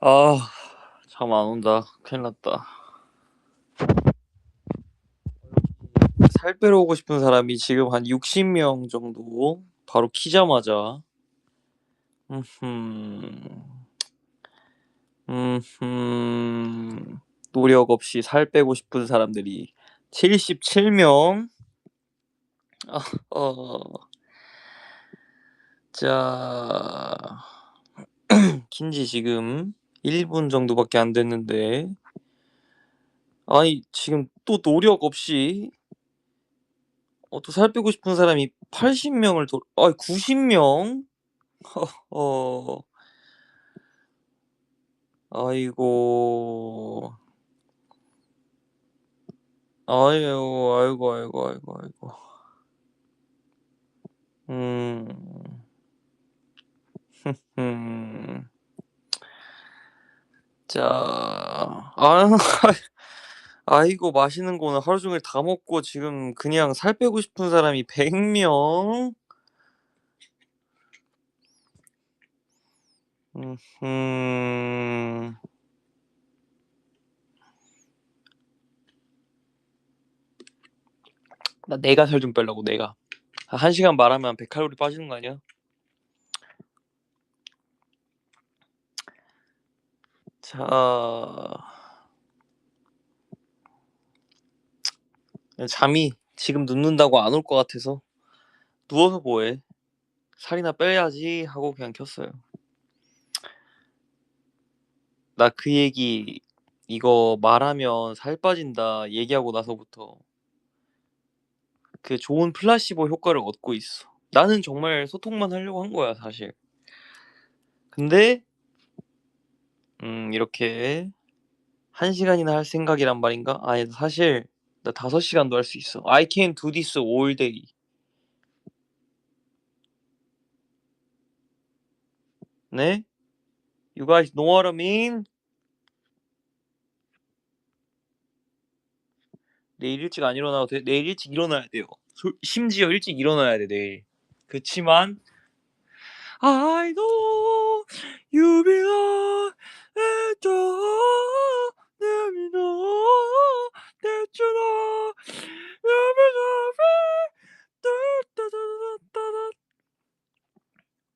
아, 잠 안 온다. 큰일 났다. 살 빼러 오고 싶은 사람이 지금 한 60명 정도 바로 키자마자 음, 노력 없이 살 빼고 싶은 사람들이 77명. 어, 자, 킨지 지금 1분 정도밖에 안 됐는데, 아니 지금 또 노력 없이 또 살 빼고 싶은 사람이 80명을 90명. 어, 아이고, 아이고, 아이고, 아이고, 아이고, 아이고. 음, 음, 자, 아이고, 맛있는 거는 하루 종일 다 먹고 지금 그냥 살 빼고 싶은 사람이 100명? 음, 내가 살 좀 빼려고, 내가. 1시간 말하면 100칼로리 빠지는 거 아니야? 자, 잠이 지금 눕는다고 안 올 것 같아서 누워서 뭐해? 살이나 빼야지 하고 그냥 켰어요. 나 그 얘기 이거 말하면 살 빠진다 얘기하고 나서부터 그 좋은 플라시보 효과를 얻고 있어. 나는 정말 소통만 하려고 한 거야, 사실. 근데 이렇게 1시간이나 할 생각이란 말인가? 아니, 사실 나 5시간도 할 수 있어. I can do this all day. 네? You guys know what I mean? 내일 일찍 안 일어나도 돼. 내일 일찍 일어나야 돼요. 심지어 일찍 일어나야 돼, 내일. 그치만 I know you belong and let me know that you know you belong.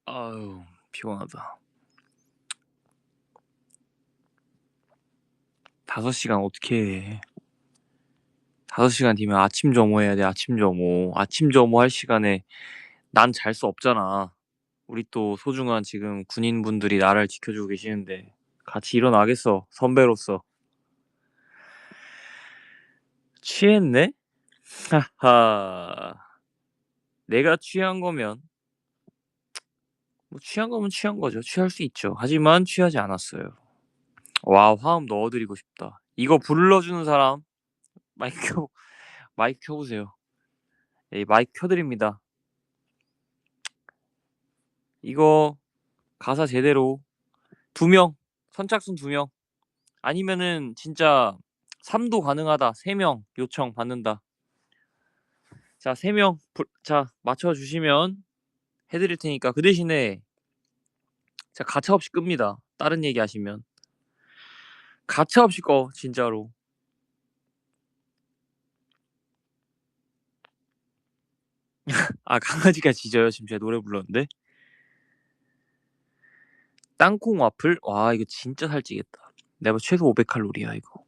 아유, 피곤하다. 5시간 어떻게 해? 5시간 뒤면 아침 점호 해야 돼. 아침 점호. 아침 점호 할 시간에 난 잘 수 없잖아. 우리 또 소중한 지금 군인분들이 나를 지켜주고 계시는데 같이 일어나겠어. 선배로서. 취했네? 하하. 내가 취한 거면 뭐 취한 거면 취한 거죠. 취할 수 있죠. 하지만 취하지 않았어요. 와, 화음 넣어드리고 싶다. 이거 불러주는 사람 마이크 마이크 켜보세요. 예, 마이크 켜드립니다. 이거 가사 제대로 2명, 선착순 2명, 아니면은 진짜 3도 가능하다 3명 요청 받는다. 자, 3명 자 맞춰주시면 해드릴 테니까 그 대신에 자 가차 없이 끕니다. 다른 얘기 하시면 가차 없이 꺼 진짜로. 아, 강아지가 짖어요 지금 제가 노래 불렀는데. 땅콩 와플? 와, 이거 진짜 살찌겠다. 내가 최소 500칼로리야 이거.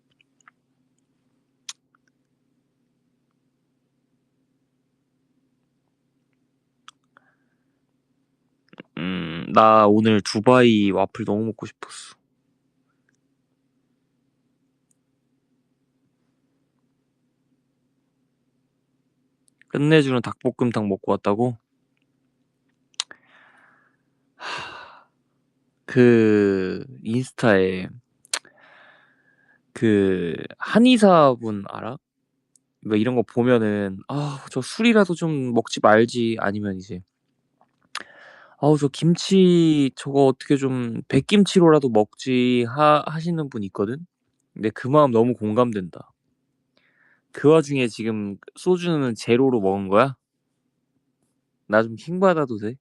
나 오늘 두바이 와플 너무 먹고 싶었어. 끝내주는 닭볶음탕 먹고 왔다고? 그 인스타에 그 한의사분 알아? 뭐 이런 거 보면은 저 술이라도 좀 먹지 말지, 아니면 이제 저 김치 저거 어떻게 좀 백김치로라도 먹지 하시는 분 있거든. 근데 그 마음 너무 공감된다. 그 와중에 지금 소주는 제로로 먹은 거야? 나 좀 킹받아도 돼?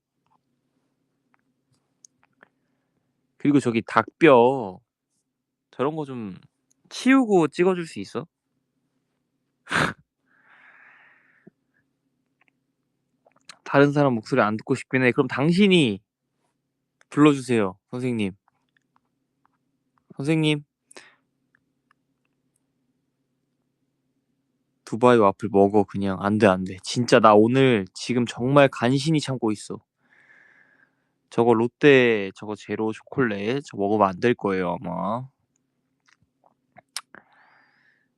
그리고 저기 닭뼈 저런 거 좀 치우고 찍어줄 수 있어? 다른 사람 목소리 안 듣고 싶긴 해. 그럼 당신이 불러주세요, 선생님. 선생님, 두바이 와플 먹어 그냥. 안 돼, 안 돼. 진짜 나 오늘 지금 정말 간신히 참고 있어. 저거 롯데 저거 제로 초콜릿 저 먹으면 안 될 거예요 아마.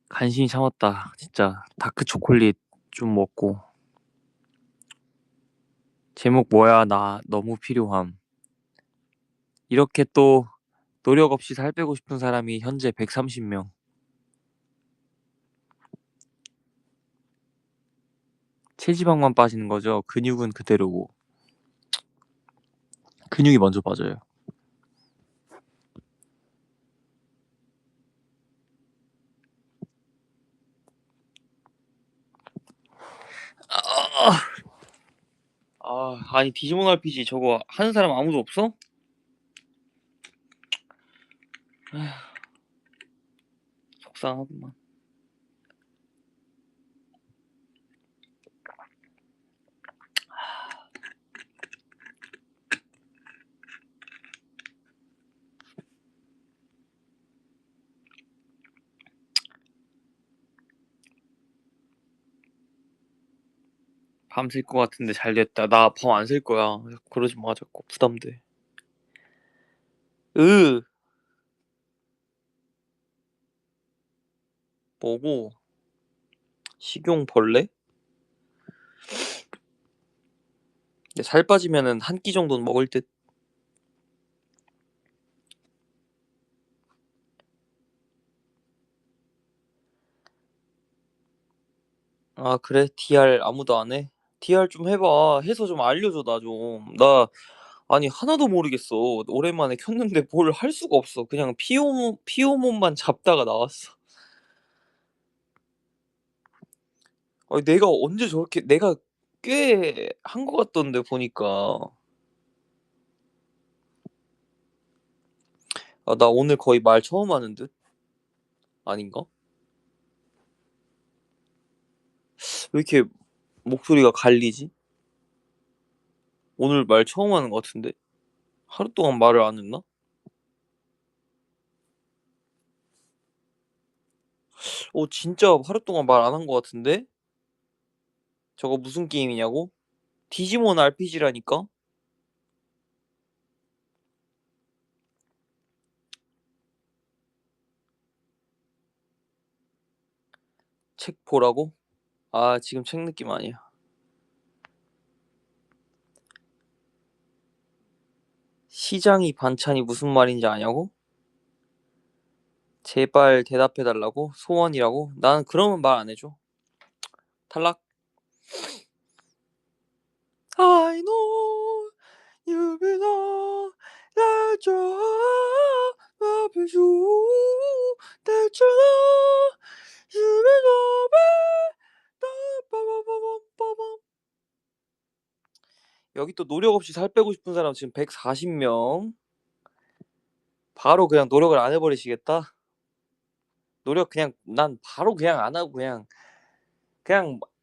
간신히 참았다. 진짜 다크 초콜릿 좀 먹고. 제목 뭐야? 나 너무 필요함. 이렇게 또 노력 없이 살 빼고 싶은 사람이 현재 130명. 체지방만 빠지는 거죠. 근육은 그대로고. 근육이 먼저 빠져요. 아니 디지몬 RPG 저거 하는 사람 아무도 없어? 속상하구만. 밤샐 것 같은데 잘 됐다. 나 밤 안 샐 거야. 그러지 마 자꾸 부담돼. 으 뭐고? 식용벌레? 근데 살 빠지면은 한 끼 정도는 먹을 듯. 아 그래? DR 아무도 안 해? DR 좀 해봐. 해서 좀 알려줘 나 좀. 나 아니 하나도 모르겠어. 오랜만에 켰는데 뭘 할 수가 없어. 그냥 피오몬만 잡다가 나왔어. 아니 내가 언제 저렇게 내가 꽤 한 것 같던데 보니까. 아, 나 오늘 거의 말 처음 하는 듯? 아닌가? 왜 이렇게 목소리가 갈리지? 오늘 말 처음 하는 것 같은데? 하루 동안 말을 안 했나? 진짜 하루 동안 말 안 한 것 같은데? 저거 무슨 게임이냐고? 디지몬 RPG라니까? 책 보라고? 아, 지금 책 느낌 아니야. 시장이 반찬이 무슨 말인지 아냐고? 제발 대답해달라고? 소원이라고? 나는 그러면 말 안 해줘. 탈락. I know you belong 날 좋아 앞에 주 날처럼 you belong 빠바바바바밤. 여기 또 노력 없이 살 빼고 싶은 사람 지금 140명. 바로 그냥 노력을 안 해버리시겠다? 노력 그냥 난 바로 그냥 안 하고 그냥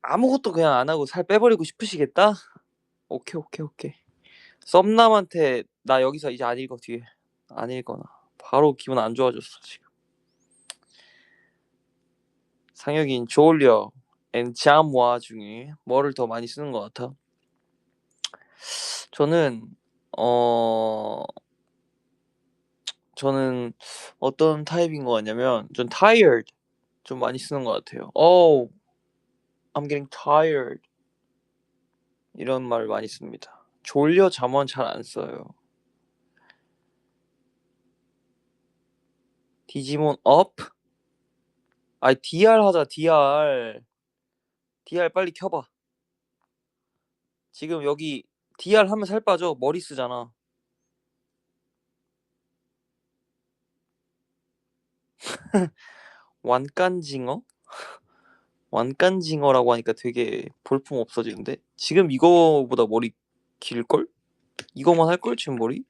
아무것도 그냥 안 하고 살 빼버리고 싶으시겠다? 오케이 오케이 오케이. 썸남한테 나 여기서 이제 안 읽어 뒤에 안 읽거나 바로 기분 안 좋아졌어 지금. 상혁인 졸려 앤 잠와 중에 뭐를 더 많이 쓰는 것 같아? 저는 어 저는 어떤 타입인 것 같냐면 전 tired 좀 많이 쓰는 것 같아요. Oh, I'm getting tired 이런 말 많이 씁니다. 졸려 잠원 잘 안 써요. 디지몬 업? 아이 DR 하자 DR. DR 빨리 켜봐. 지금 여기 DR 하면 살 빠져. 머리 쓰잖아. 완깐징어? 완깐징어라고 하니까 되게 볼품 없어지는데? 지금 이거보다 머리 길걸? 이거만 할걸 지금 머리?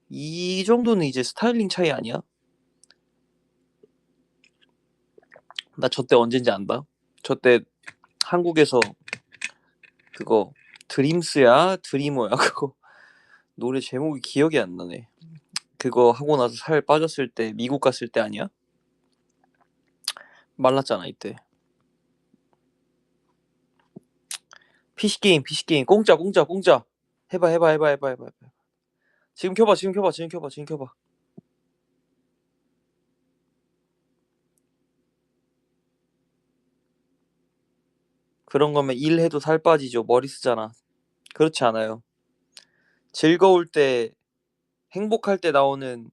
이 정도는 이제 스타일링 차이 아니야? 나 저 때 언젠지 안다. 저 때 한국에서 그거 드림스야 드리머야 그거 노래 제목이 기억이 안 나네. 그거 하고 나서 살 빠졌을 때 미국 갔을 때 아니야? 말랐잖아 이때. PC 게임 공짜. 해봐. 지금 켜봐. 그런 거면 일해도 살 빠지죠. 머리 쓰잖아. 그렇지 않아요. 즐거울 때, 행복할 때 나오는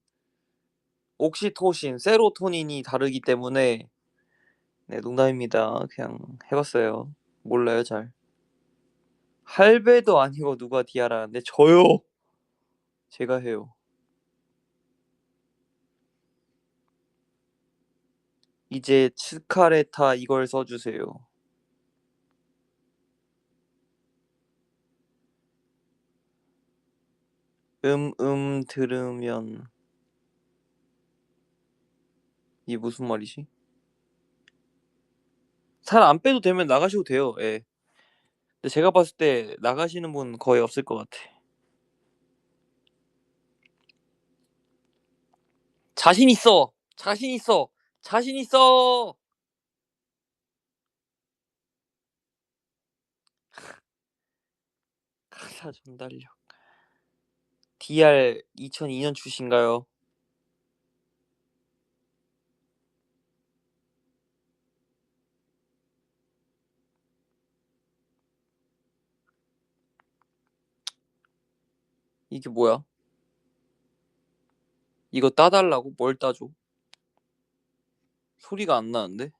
옥시토신, 세로토닌이 다르기 때문에 네, 농담입니다. 그냥 해봤어요. 몰라요, 잘. 할배도 아니고 누가 디아라는데 저요. 제가 해요. 이제 치카레타 이걸 써주세요. 들으면 이게 무슨 말이지? 살 안 빼도 되면 나가셔도 돼요. 예. 근데 제가 봤을 때 나가시는 분 거의 없을 것 같아. 자신 있어. 자신 있어. 자신 있어. 가사 전달력. DR 2002년 출신가요? 이게 뭐야? 이거 따달라고? 뭘 따줘? 소리가 안 나는데?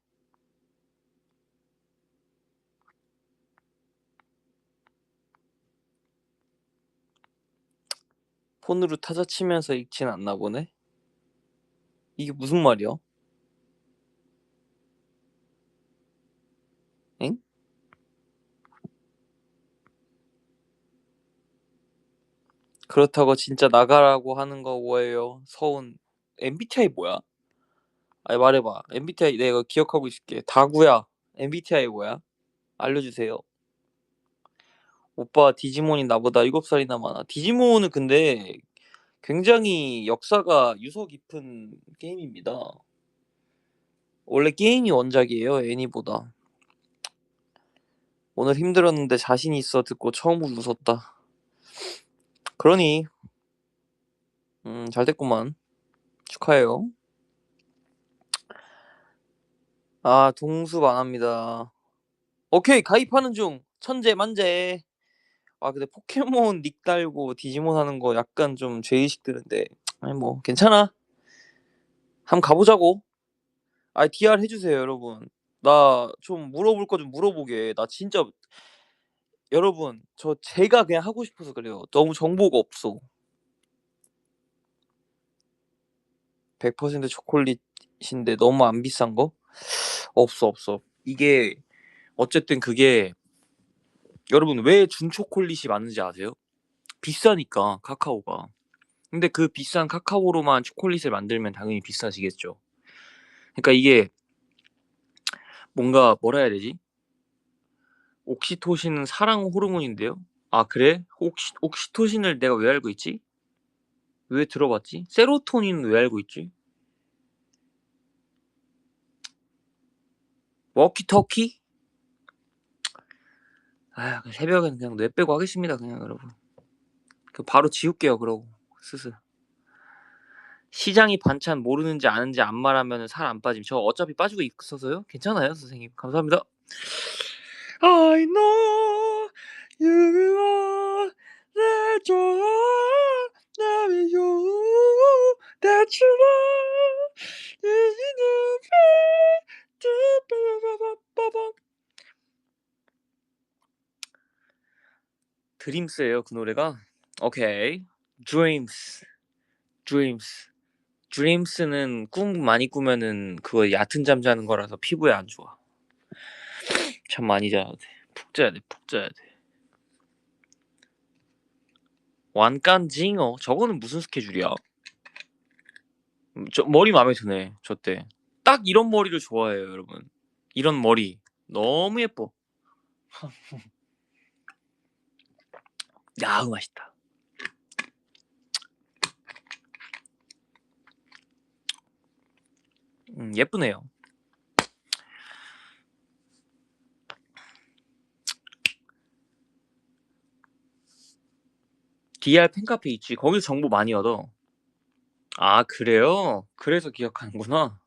폰으로 타자 치면서 읽진 않나 보네? 이게 무슨 말이야? 엥? 그렇다고 진짜 나가라고 하는 거 뭐예요? 서운. MBTI 뭐야? 아니 말해봐. MBTI 내가 기억하고 있을게. 다구야. MBTI 뭐야? 알려주세요. 오빠 디지몬이 나보다 7살이나 많아. 디지몬은 근데 굉장히 역사가 유서 깊은 게임입니다. 원래 게임이 원작이에요, 애니보다. 오늘 힘들었는데 자신 있어 듣고 처음으로 웃었다. 그러니 잘 됐구만. 축하해요. 아 동수 망합니다. 오케이 가입하는 중. 천재 만재. 아 근데 포켓몬 닉 달고 디지몬 하는 거 약간 좀 죄의식 드는데 아니 뭐 괜찮아. 한번 가보자고. 아 DR 해주세요 여러분. 나 좀 물어볼 거 좀 물어보게. 나 진짜 여러분 저 제가 그냥 하고 싶어서 그래요. 너무 정보가 없어. 100% 초콜릿인데 너무 안 비싼 거? 없어. 이게 어쨌든 그게 여러분 왜 준초콜릿이 맞는지 아세요? 비싸니까 카카오가. 근데 그 비싼 카카오로만 초콜릿을 만들면 당연히 비싸지겠죠. 그러니까 이게 뭔가 뭐라 해야 되지? 옥시토신은 사랑 호르몬인데요. 아 그래? 옥시토신을 내가 왜 알고 있지? 왜 들어봤지? 세로토닌은 왜 알고 있지? 워키터키? 아 새벽에는 그냥 뇌 빼고 하겠습니다 그냥 여러분. 그 바로 지울게요 그러고 스스. 시장이 반찬 모르는지 아는지 안 말하면 살 안 빠짐. 저 어차피 빠지고 있어서요. 괜찮아요 선생님. 감사합니다. I know you are the joy that is you that you are 드림스예요 그 노래가. 오케이. Dreams. Dreams. Dreams는 꿈 많이 꾸면은 그거 얕은 잠 자는 거라서 피부에 안 좋아. 잠 많이 자야 돼. 푹 자야 돼. 푹 자야 돼. 완간징어 저거는 무슨 스케줄이야? 저 머리 마음에 드네. 저 때. 딱 이런 머리를 좋아해요, 여러분. 이런 머리 너무 예뻐. 야우 맛있다. 예쁘네요. DR 팬카페 있지. 거기서 정보 많이 얻어. 아, 그래요? 그래서 기억하는구나.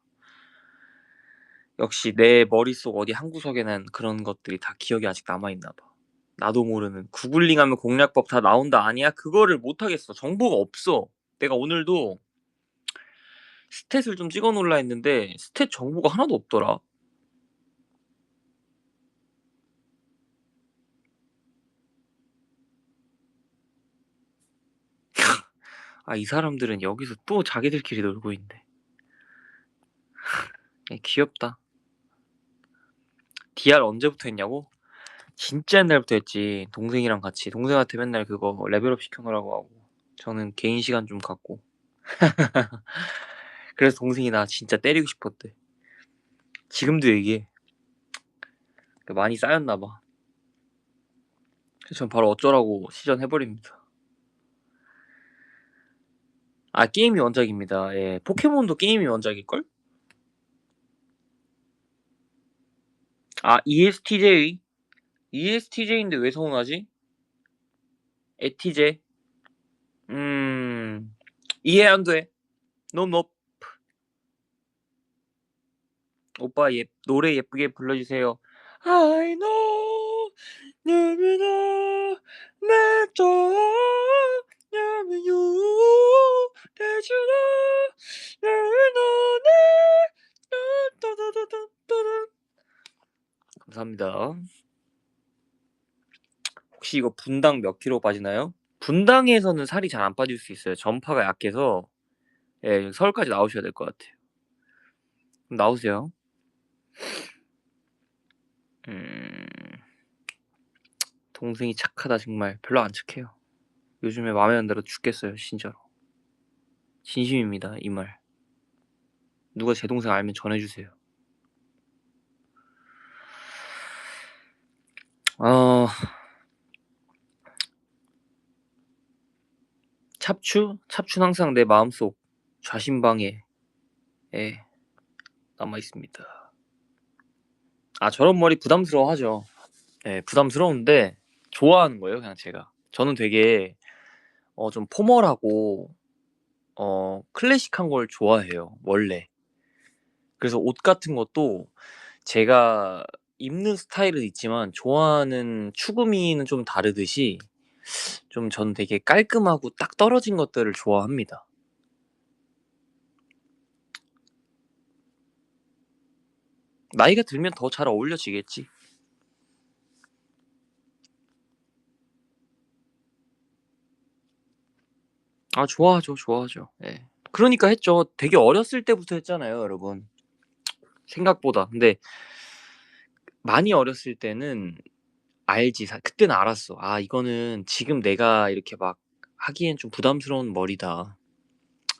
역시 내 머릿속 어디 한 구석에는 그런 것들이 다 기억이 아직 남아있나 봐. 나도 모르는 구글링하면 공략법 다 나온다 아니야? 그거를 못하겠어. 정보가 없어. 내가 오늘도 스탯을 좀 찍어 놓으려 했는데 스탯 정보가 하나도 없더라. 아, 이 사람들은 여기서 또 자기들끼리 놀고 있네. 귀엽다. DR 언제부터 했냐고? 진짜 옛날부터 했지. 동생이랑 같이. 동생한테 맨날 그거 레벨업 시켜놓으라고 하고. 저는 개인 시간 좀 갖고. 그래서 동생이 나 진짜 때리고 싶었대. 지금도 얘기해. 많이 쌓였나 봐. 그래서 전 바로 어쩌라고 시전해버립니다. 아, 게임이 원작입니다. 예, 포켓몬도 게임이 원작일걸? 아, ESTJ? ESTJ인데 왜 서운하지? 에티제? 음... 이해 안 돼. 놈. 오빠 노래 예쁘게 불러주세요. I know 누구나 내줘 you 대주나 너네 따다다다다다. 감사합니다. 혹시 이거 분당 몇 킬로 빠지나요? 분당에서는 살이 잘 안 빠질 수 있어요. 전파가 약해서. 예, 서울까지 나오셔야 될 것 같아요. 그럼 나오세요. 음, 동생이 착하다 정말. 별로 안 착해요. 요즘에 마음에 안 들어 죽겠어요, 진짜로. 진심입니다, 이 말. 누가 제 동생 알면 전해주세요. 어, 찹추는 항상 내 마음속 좌심방에 남아 있습니다. 아, 저런 머리 부담스러워하죠. 네, 부담스러운데 좋아하는 거예요, 그냥 제가. 저는 되게 좀 포멀하고 클래식한 걸 좋아해요, 원래. 그래서 옷 같은 것도 제가 입는 스타일은 있지만 좋아하는 추구미는 좀 다르듯이 좀 전 되게 깔끔하고 딱 떨어진 것들을 좋아합니다. 나이가 들면 더 잘 어울려지겠지. 아, 좋아하죠. 예. 그러니까 했죠. 되게 어렸을 때부터 했잖아요, 여러분. 생각보다. 근데 많이 어렸을 때는 알지. 그때는 알았어. 아, 이거는 지금 내가 이렇게 막 하기엔 좀 부담스러운 머리다.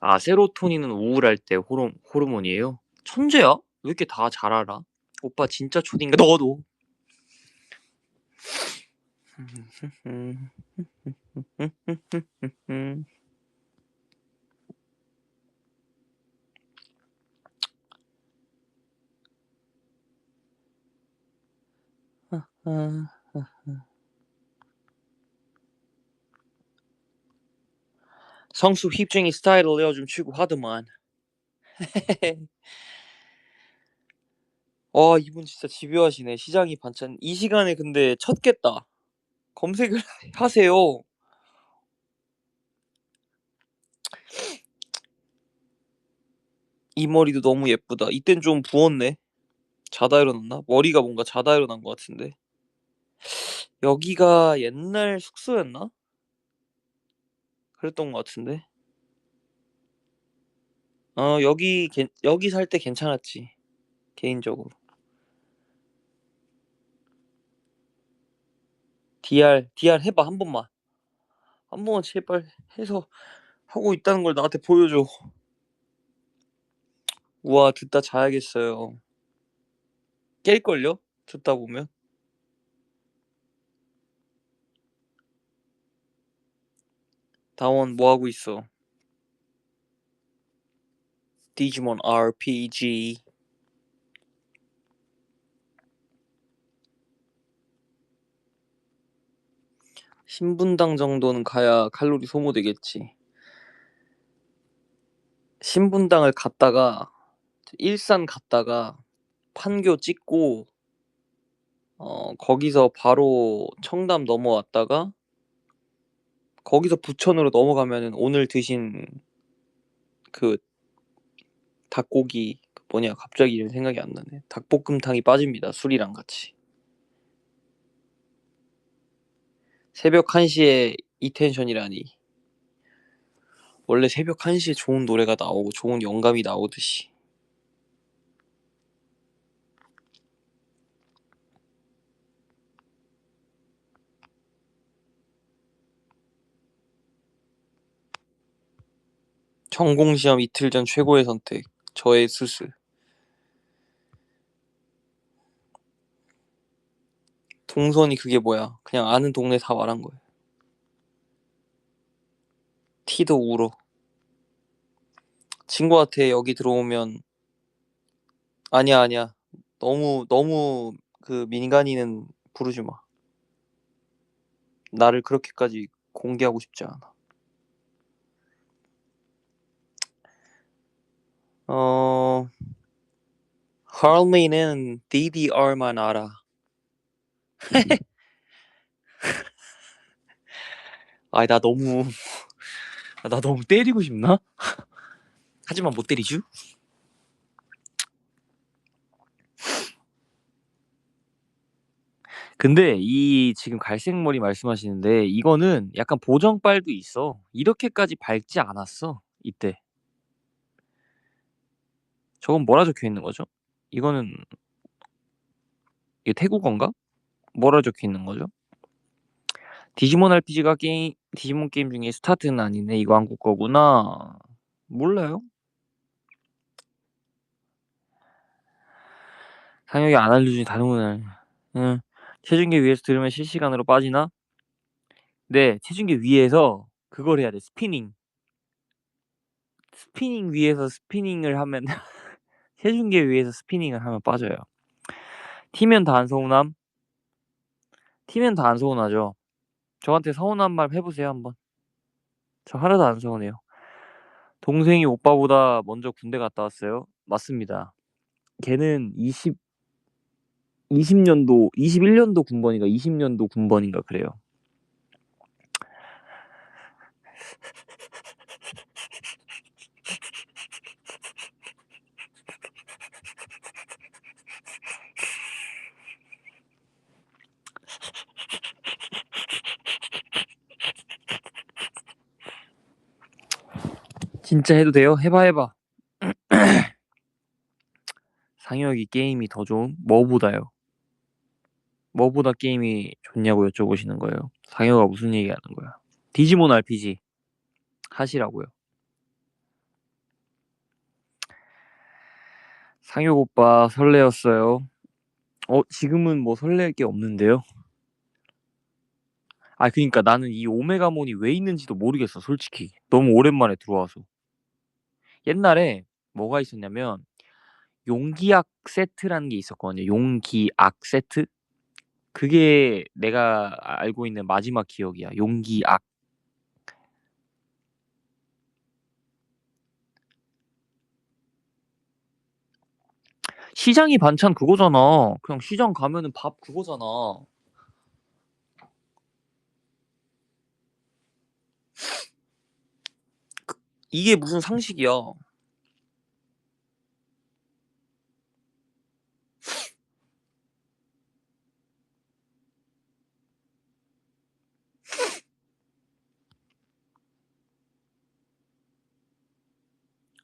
아, 세로토닌은 우울할 때 호르몬이에요? 천재야? 왜 이렇게 다 잘 알아? 오빠 진짜 초딩가? 너도. 성수 힙쟁이 스타일을 요즘 추구하더만. 이분 진짜 집요하시네. 시장이 반찬. 이 시간에 근데 쳤겠다. 검색을 하세요. 이 머리도 너무 예쁘다. 이땐 좀 부었네. 자다 일어났나? 머리가 뭔가 자다 일어난 것 같은데. 여기가 옛날 숙소였나? 그랬던 것 같은데. 여기 살 때 괜찮았지. 개인적으로. DR 해봐, 한 번만. 한 번만 제발 해서 하고 있다는 걸 나한테 보여줘. 우와, 듣다 자야겠어요. 깰걸요? 듣다 보면. 다원 뭐 하고 있어? 디지몬 RPG. 신분당 정도는 가야 칼로리 소모되겠지. 신분당을 갔다가 일산 갔다가 판교 찍고 거기서 바로 청담 넘어왔다가 거기서 부천으로 넘어가면은 오늘 드신 그 닭고기 그 뭐냐 갑자기 이름 생각이 안 나네. 닭볶음탕이 빠집니다. 술이랑 같이. 새벽 1시에 이 텐션이라니. 원래 새벽 1시에 좋은 노래가 나오고 좋은 영감이 나오듯이. 전공시험 이틀 전 최고의 선택. 저의 수술. 동선이 그게 뭐야. 그냥 아는 동네 다 말한 거야. 티도 울어. 친구한테 여기 들어오면 아니야 아니야. 너무 그 민간인은 부르지 마. 나를 그렇게까지 공개하고 싶지 않아. 어... 할미는 DDR만 알아. 아이 나 너무 때리고 싶나? 하지만 못 때리쥬? 근데 이 지금 갈색 머리 말씀하시는데 이거는 약간 보정빨도 있어. 이렇게까지 밝지 않았어. 이때. 저건 뭐라 적혀 있는 거죠? 이거는 이게 태국어인가? 뭐라 적혀 있는 거죠? 디지몬 RPG가 디지몬 게임 중에 스타트는 아니네. 이거 한국 거구나. 몰라요. 상혁이 안 알려주니 다른 거는. 응. 체중계 위에서 들으면 실시간으로 빠지나? 네, 체중계 위에서 그걸 해야 돼. 스피닝. 스피닝 위에서 스피닝을 하면 체중계 위에서 스피닝을 하면 빠져요. 티면 다 안 서운함? 티면 다 안 서운하죠. 저한테 서운한 말 해보세요 한번. 저 하나도 안 서운해요. 동생이 오빠보다 먼저 군대 갔다 왔어요. 맞습니다. 걔는 20년도 21년도 군번인가 20년도 군번인가 그래요. 진짜 해도 돼요? 해봐. 상혁이 게임이 더 좋음? 뭐보다요? 뭐보다 게임이 좋냐고 여쭤보시는 거예요. 상혁아 무슨 얘기하는 거야? 디지몬 RPG 하시라고요. 상혁 오빠 설레었어요. 지금은 뭐 설렐 게 없는데요. 아 그니까 나는 이 오메가몬이 왜 있는지도 모르겠어 솔직히. 너무 오랜만에 들어와서. 옛날에 뭐가 있었냐면 용기악 세트라는 게 있었거든요. 용기악 세트? 그게 내가 알고 있는 마지막 기억이야. 용기악. 시장이 반찬 그거잖아. 그냥 시장 가면은 밥 그거잖아. 이게 무슨 상식이야.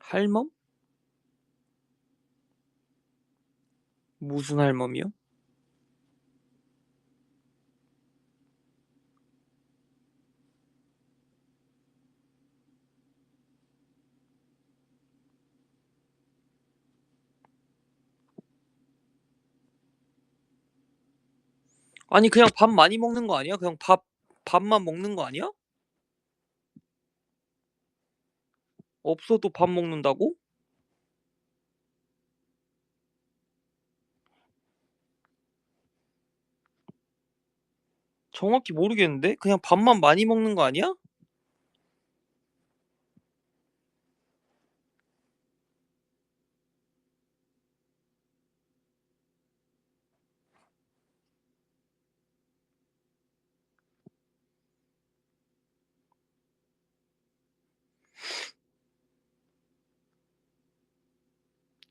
할멈? 무슨 할멈이요? 아니 그냥 밥 많이 먹는 거 아니야? 그냥 밥만 먹는 거 아니야? 없어도 밥 먹는다고? 정확히 모르겠는데? 그냥 밥만 많이 먹는 거 아니야?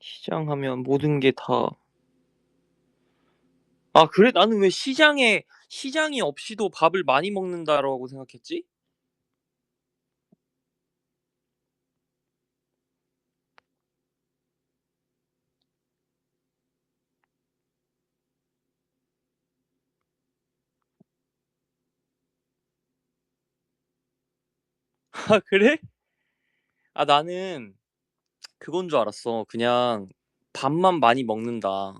시장하면 모든 게 다. 아, 그래? 나는 왜 시장이 없이도 밥을 많이 먹는다라고 생각했지? 아, 그래? 아, 나는 그건 줄 알았어. 그냥 밥만 많이 먹는다.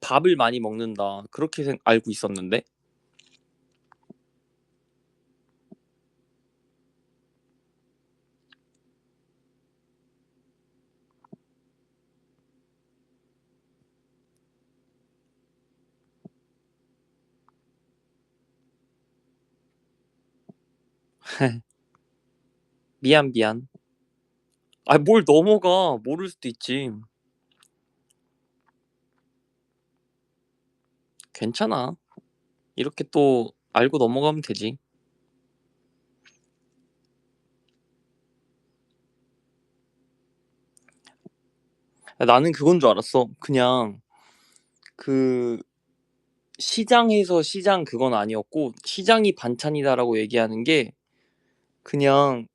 밥을 많이 먹는다. 그렇게 알고 있었는데. 미안, 미안. 아, 뭘 넘어가. 모를 수도 있지. 괜찮아. 이렇게 또 알고 넘어가면 되지. 나는 그건 줄 알았어. 그냥 그 시장에서 시장 그건 아니었고 시장이 반찬이다라고 얘기하는 게 그냥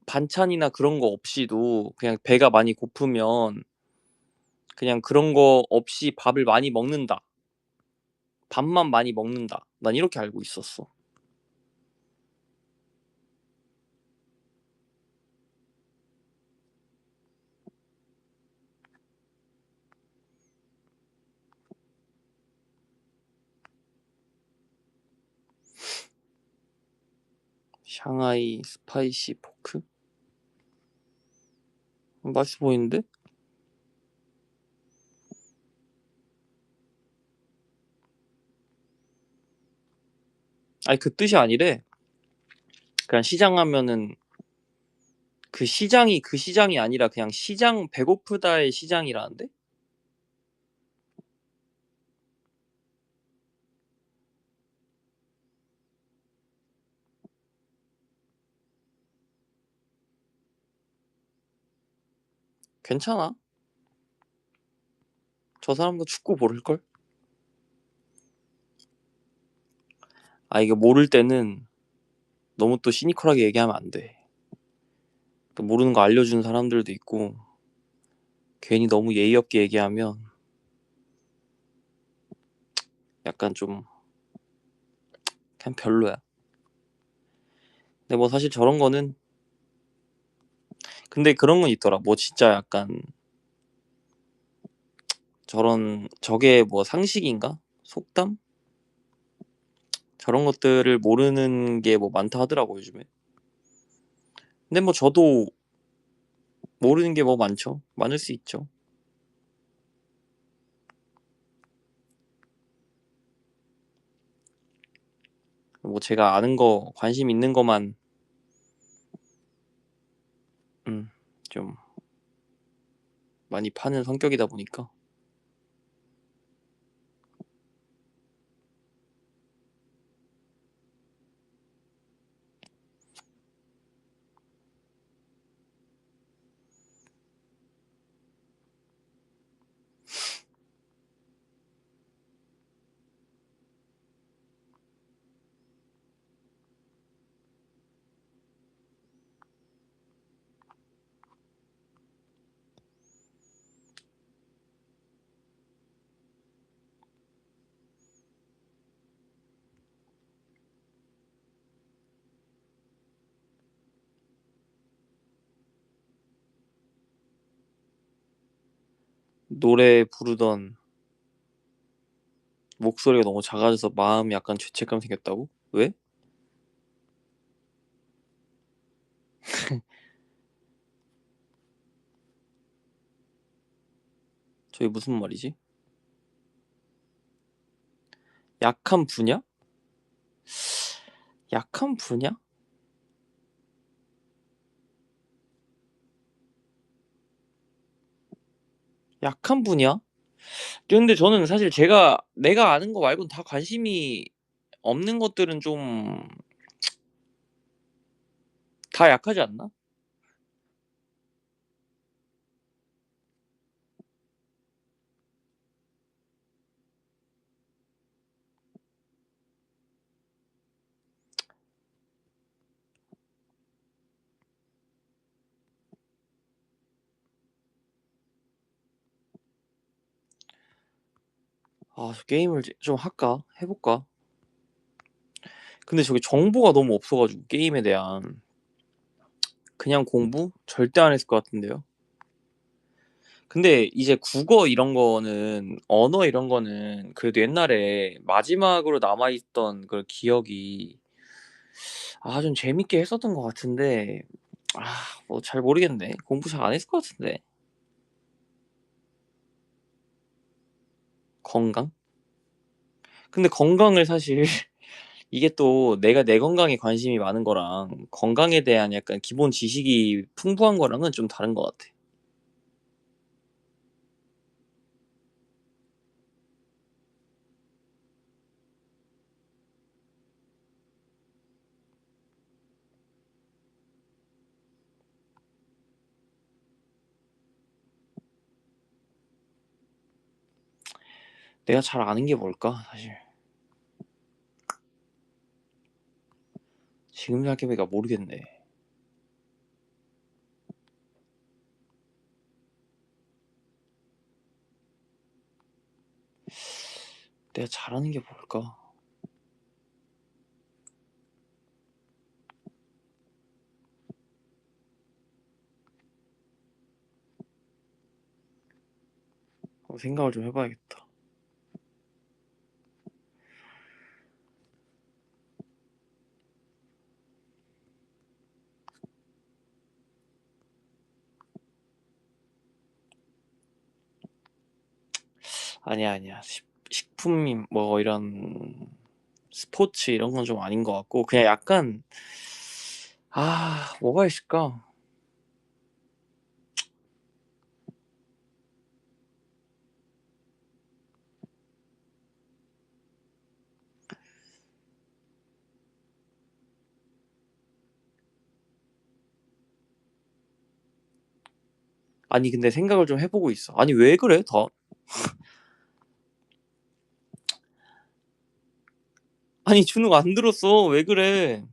반찬이나 그런 거 없이도 그냥 배가 많이 고프면 그냥 그런 거 없이 밥을 많이 먹는다. 밥만 많이 먹는다. 난 이렇게 알고 있었어. 샹하이 스파이시 포크? 맛있어 보이는데? 아니 그 뜻이 아니래. 그냥 시장 하면은 그 시장이 아니라 그냥 시장 배고프다의 시장이라는데? 괜찮아. 저 사람도 축구 모를걸? 아 이게 모를 때는 너무 또 시니컬하게 얘기하면 안 돼. 또 모르는 거 알려주는 사람들도 있고 괜히 너무 예의 없게 얘기하면 약간 좀 그냥 별로야. 근데 뭐 사실 저런 거는 근데 그런 건 있더라. 뭐 진짜 약간 저런 저게 뭐 상식인가? 속담? 저런 것들을 모르는 게 뭐 많다 하더라고 요즘에. 근데 뭐 저도 모르는 게 뭐 많죠. 많을 수 있죠. 뭐 제가 아는 거 관심 있는 거만 좀 많이 파는 성격이다 보니까. 노래 부르던 목소리가 너무 작아져서 마음이 약간 죄책감 생겼다고? 왜? 저게 무슨 말이지? 약한 분야? 약한 분야? 약한 분야? 근데 저는 사실 내가 아는 거 말고는 다 관심이 없는 것들은 좀 다 약하지 않나? 아, 저 게임을 좀 할까? 해볼까? 근데 저게 정보가 너무 없어가지고 게임에 대한 그냥 공부? 절대 안 했을 것 같은데요. 근데 이제 국어 이런 거는 언어 이런 거는 그래도 옛날에 마지막으로 남아있던 그 기억이 좀 재밌게 했었던 것 같은데 뭐 잘 모르겠네. 공부 잘 안 했을 것 같은데. 건강? 근데 건강을 사실 이게 또 내가 내 건강에 관심이 많은 거랑 건강에 대한 약간 기본 지식이 풍부한 거랑은 좀 다른 것 같아. 내가 잘 아는 게 뭘까, 사실. 지금 생각해보니까 모르겠네. 내가 잘하는 게 뭘까? 생각을 좀 해봐야겠다. 아니야, 아니야. 식품, 뭐, 이런, 스포츠 이런 건 좀 아닌 것 같고, 그냥 약간, 뭐가 있을까? 아니, 근데 생각을 좀 해보고 있어. 아니, 왜 그래, 더? 아니, 준욱 안 들었어. 왜 그래?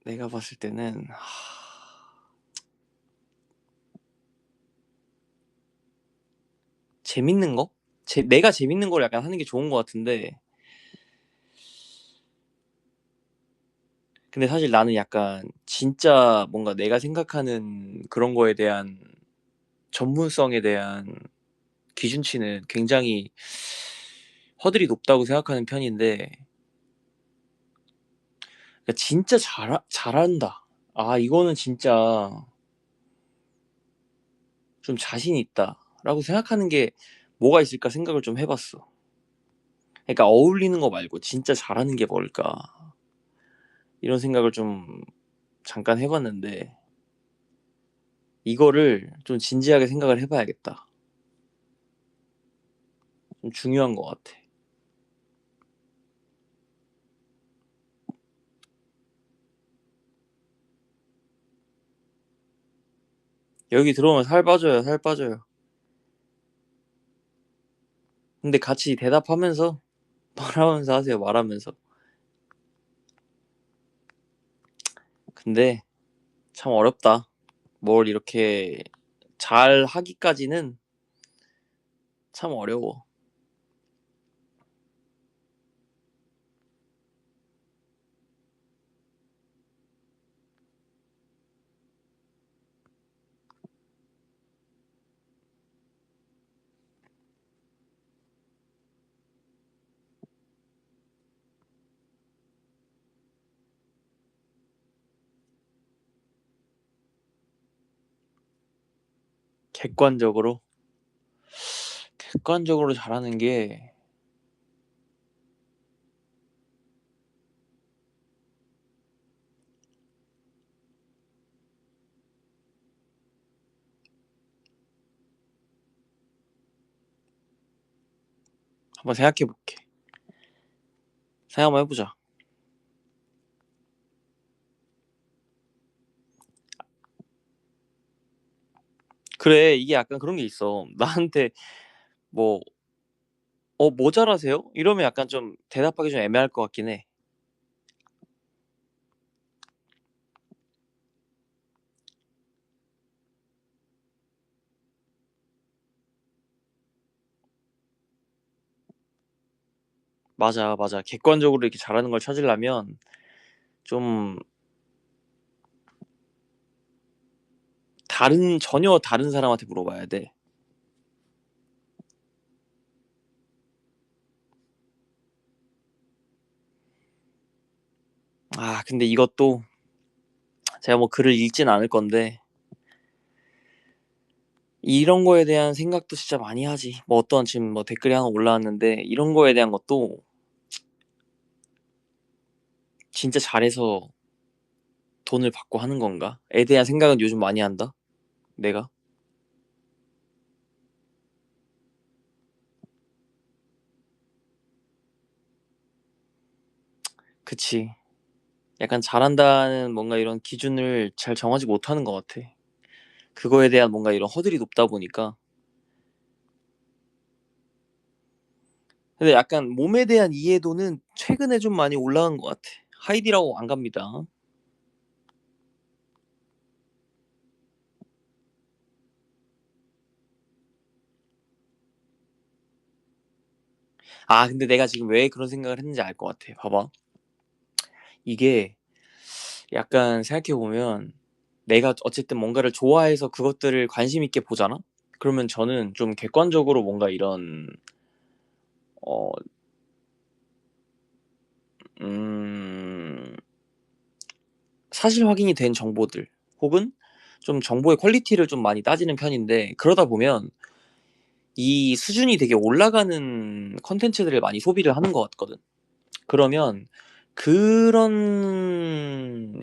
내가 봤을 때는, 재밌는 거? 내가 재밌는 걸 약간 하는 게 좋은 것 같은데, 근데 사실 나는 약간 진짜 뭔가 내가 생각하는 그런 거에 대한 전문성에 대한 기준치는 굉장히 허들이 높다고 생각하는 편인데, 그러니까 진짜 잘한다. 이거는 진짜 좀 자신 있다. 라고 생각하는 게 뭐가 있을까 생각을 좀 해봤어. 그러니까 어울리는 거 말고 진짜 잘하는 게 뭘까. 이런 생각을 좀 잠깐 해봤는데, 이거를 좀 진지하게 생각을 해봐야겠다. 좀 중요한 것 같아. 여기 들어오면 살 빠져요, 살 빠져요. 근데 같이 대답하면서 말하면서 하세요, 말하면서. 근데 참 어렵다. 뭘 이렇게 잘 하기까지는 참 어려워. 객관적으로 객관적으로 잘하는 게 한번 생각해 볼게. 생각 한번 해보자. 그래, 이게 약간 그런 게 있어. 나한테 뭐, 뭐 잘하세요? 이러면 약간 좀 대답하기 좀 애매할 것 같긴 해. 맞아, 맞아. 객관적으로 이렇게 잘하는 걸 찾으려면 좀 전혀 다른 사람한테 물어봐야 돼. 근데 이것도 제가 뭐 글을 읽진 않을 건데 이런 거에 대한 생각도 진짜 많이 하지. 뭐 어떤 지금 뭐 댓글이 하나 올라왔는데 이런 거에 대한 것도 진짜 잘해서 돈을 받고 하는 건가?에 대한 생각은 요즘 많이 한다. 내가. 그치. 약간 잘한다는 뭔가 이런 기준을 잘 정하지 못하는 것 같아. 그거에 대한 뭔가 이런 허들이 높다 보니까. 근데 약간 몸에 대한 이해도는 최근에 좀 많이 올라간 것 같아. 하이디라고 안 갑니다. 근데 내가 지금 왜 그런 생각을 했는지 알 것 같아. 봐봐. 이게 약간 생각해보면 내가 어쨌든 뭔가를 좋아해서 그것들을 관심 있게 보잖아? 그러면 저는 좀 객관적으로 뭔가 이런, 어, 음, 사실 확인이 된 정보들 혹은 좀 정보의 퀄리티를 좀 많이 따지는 편인데 그러다 보면 이 수준이 되게 올라가는 컨텐츠들을 많이 소비를 하는 것 같거든. 그러면 그런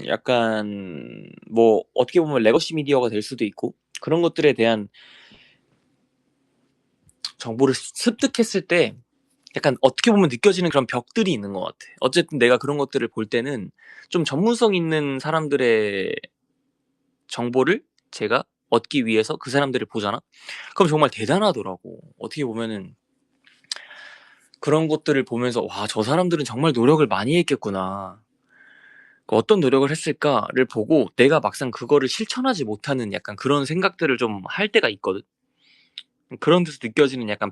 약간 뭐 어떻게 보면 레거시 미디어가 될 수도 있고 그런 것들에 대한 정보를 습득했을 때 약간 어떻게 보면 느껴지는 그런 벽들이 있는 것 같아. 어쨌든 내가 그런 것들을 볼 때는 좀 전문성 있는 사람들의 정보를 제가 얻기 위해서 그 사람들을 보잖아? 그럼 정말 대단하더라고. 어떻게 보면은 그런 것들을 보면서 와, 저 사람들은 정말 노력을 많이 했겠구나. 그 어떤 노력을 했을까를 보고 내가 막상 그거를 실천하지 못하는 약간 그런 생각들을 좀 할 때가 있거든. 그런 데서 느껴지는 약간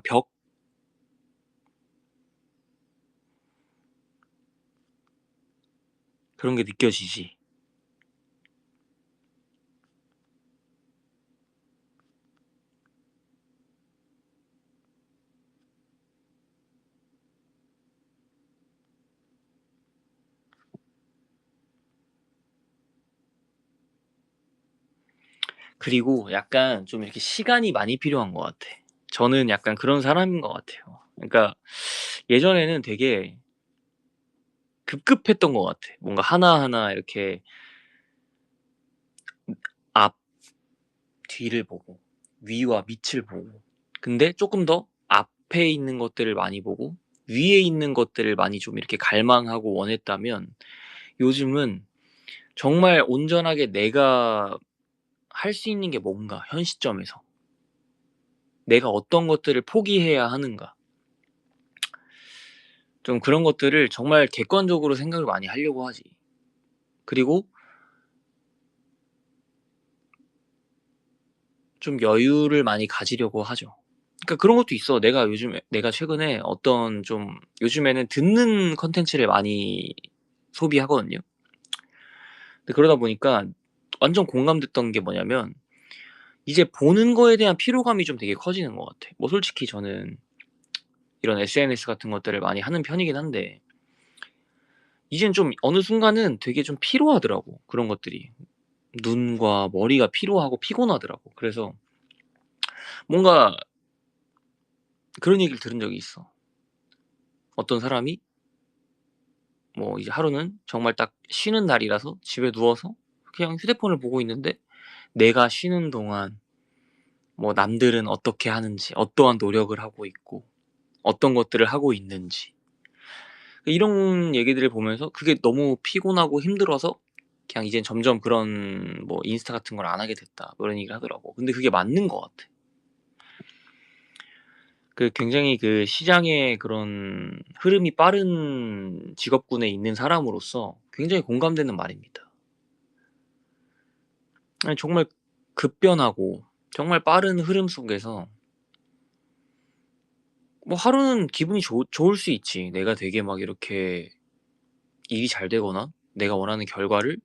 그런 게 느껴지지. 그리고 약간 좀 이렇게 시간이 많이 필요한 것 같아. 저는 약간 그런 사람인 것 같아요. 그러니까 예전에는 되게 급급했던 것 같아. 뭔가 하나하나 이렇게 앞, 뒤를 보고 위와 밑을 보고 근데 조금 더 앞에 있는 것들을 많이 보고 위에 있는 것들을 많이 좀 이렇게 갈망하고 원했다면 요즘은 정말 온전하게 내가 할 수 있는 게 뭔가 현 시점에서 내가 어떤 것들을 포기해야 하는가 좀 그런 것들을 정말 객관적으로 생각을 많이 하려고 하지. 그리고 좀 여유를 많이 가지려고 하죠. 그러니까 그런 것도 있어. 내가 최근에 어떤 좀 요즘에는 듣는 컨텐츠를 많이 소비하거든요. 근데 그러다 보니까 완전 공감됐던 게 뭐냐면 이제 보는 거에 대한 피로감이 좀 되게 커지는 것 같아. 뭐 솔직히 저는 이런 SNS 같은 것들을 많이 하는 편이긴 한데 이젠 좀 어느 순간은 되게 좀 피로하더라고. 그런 것들이. 눈과 머리가 피로하고 피곤하더라고. 그래서 뭔가 그런 얘기를 들은 적이 있어. 어떤 사람이 뭐 이제 하루는 정말 딱 쉬는 날이라서 집에 누워서 그냥 휴대폰을 보고 있는데 내가 쉬는 동안 뭐 남들은 어떻게 하는지, 어떠한 노력을 하고 있고, 어떤 것들을 하고 있는지 이런 얘기들을 보면서 그게 너무 피곤하고 힘들어서 그냥 이젠 점점 그런 뭐 인스타 같은 걸 안 하게 됐다, 뭐 이런 얘기를 하더라고. 근데 그게 맞는 것 같아. 굉장히 시장의 그런 흐름이 빠른 직업군에 있는 사람으로서 굉장히 공감되는 말입니다. 아니 정말 급변하고 정말 빠른 흐름 속에서 뭐 하루는 기분이 좋을 수 있지. 내가 되게 막 이렇게 일이 잘 되거나 내가 원하는 결과를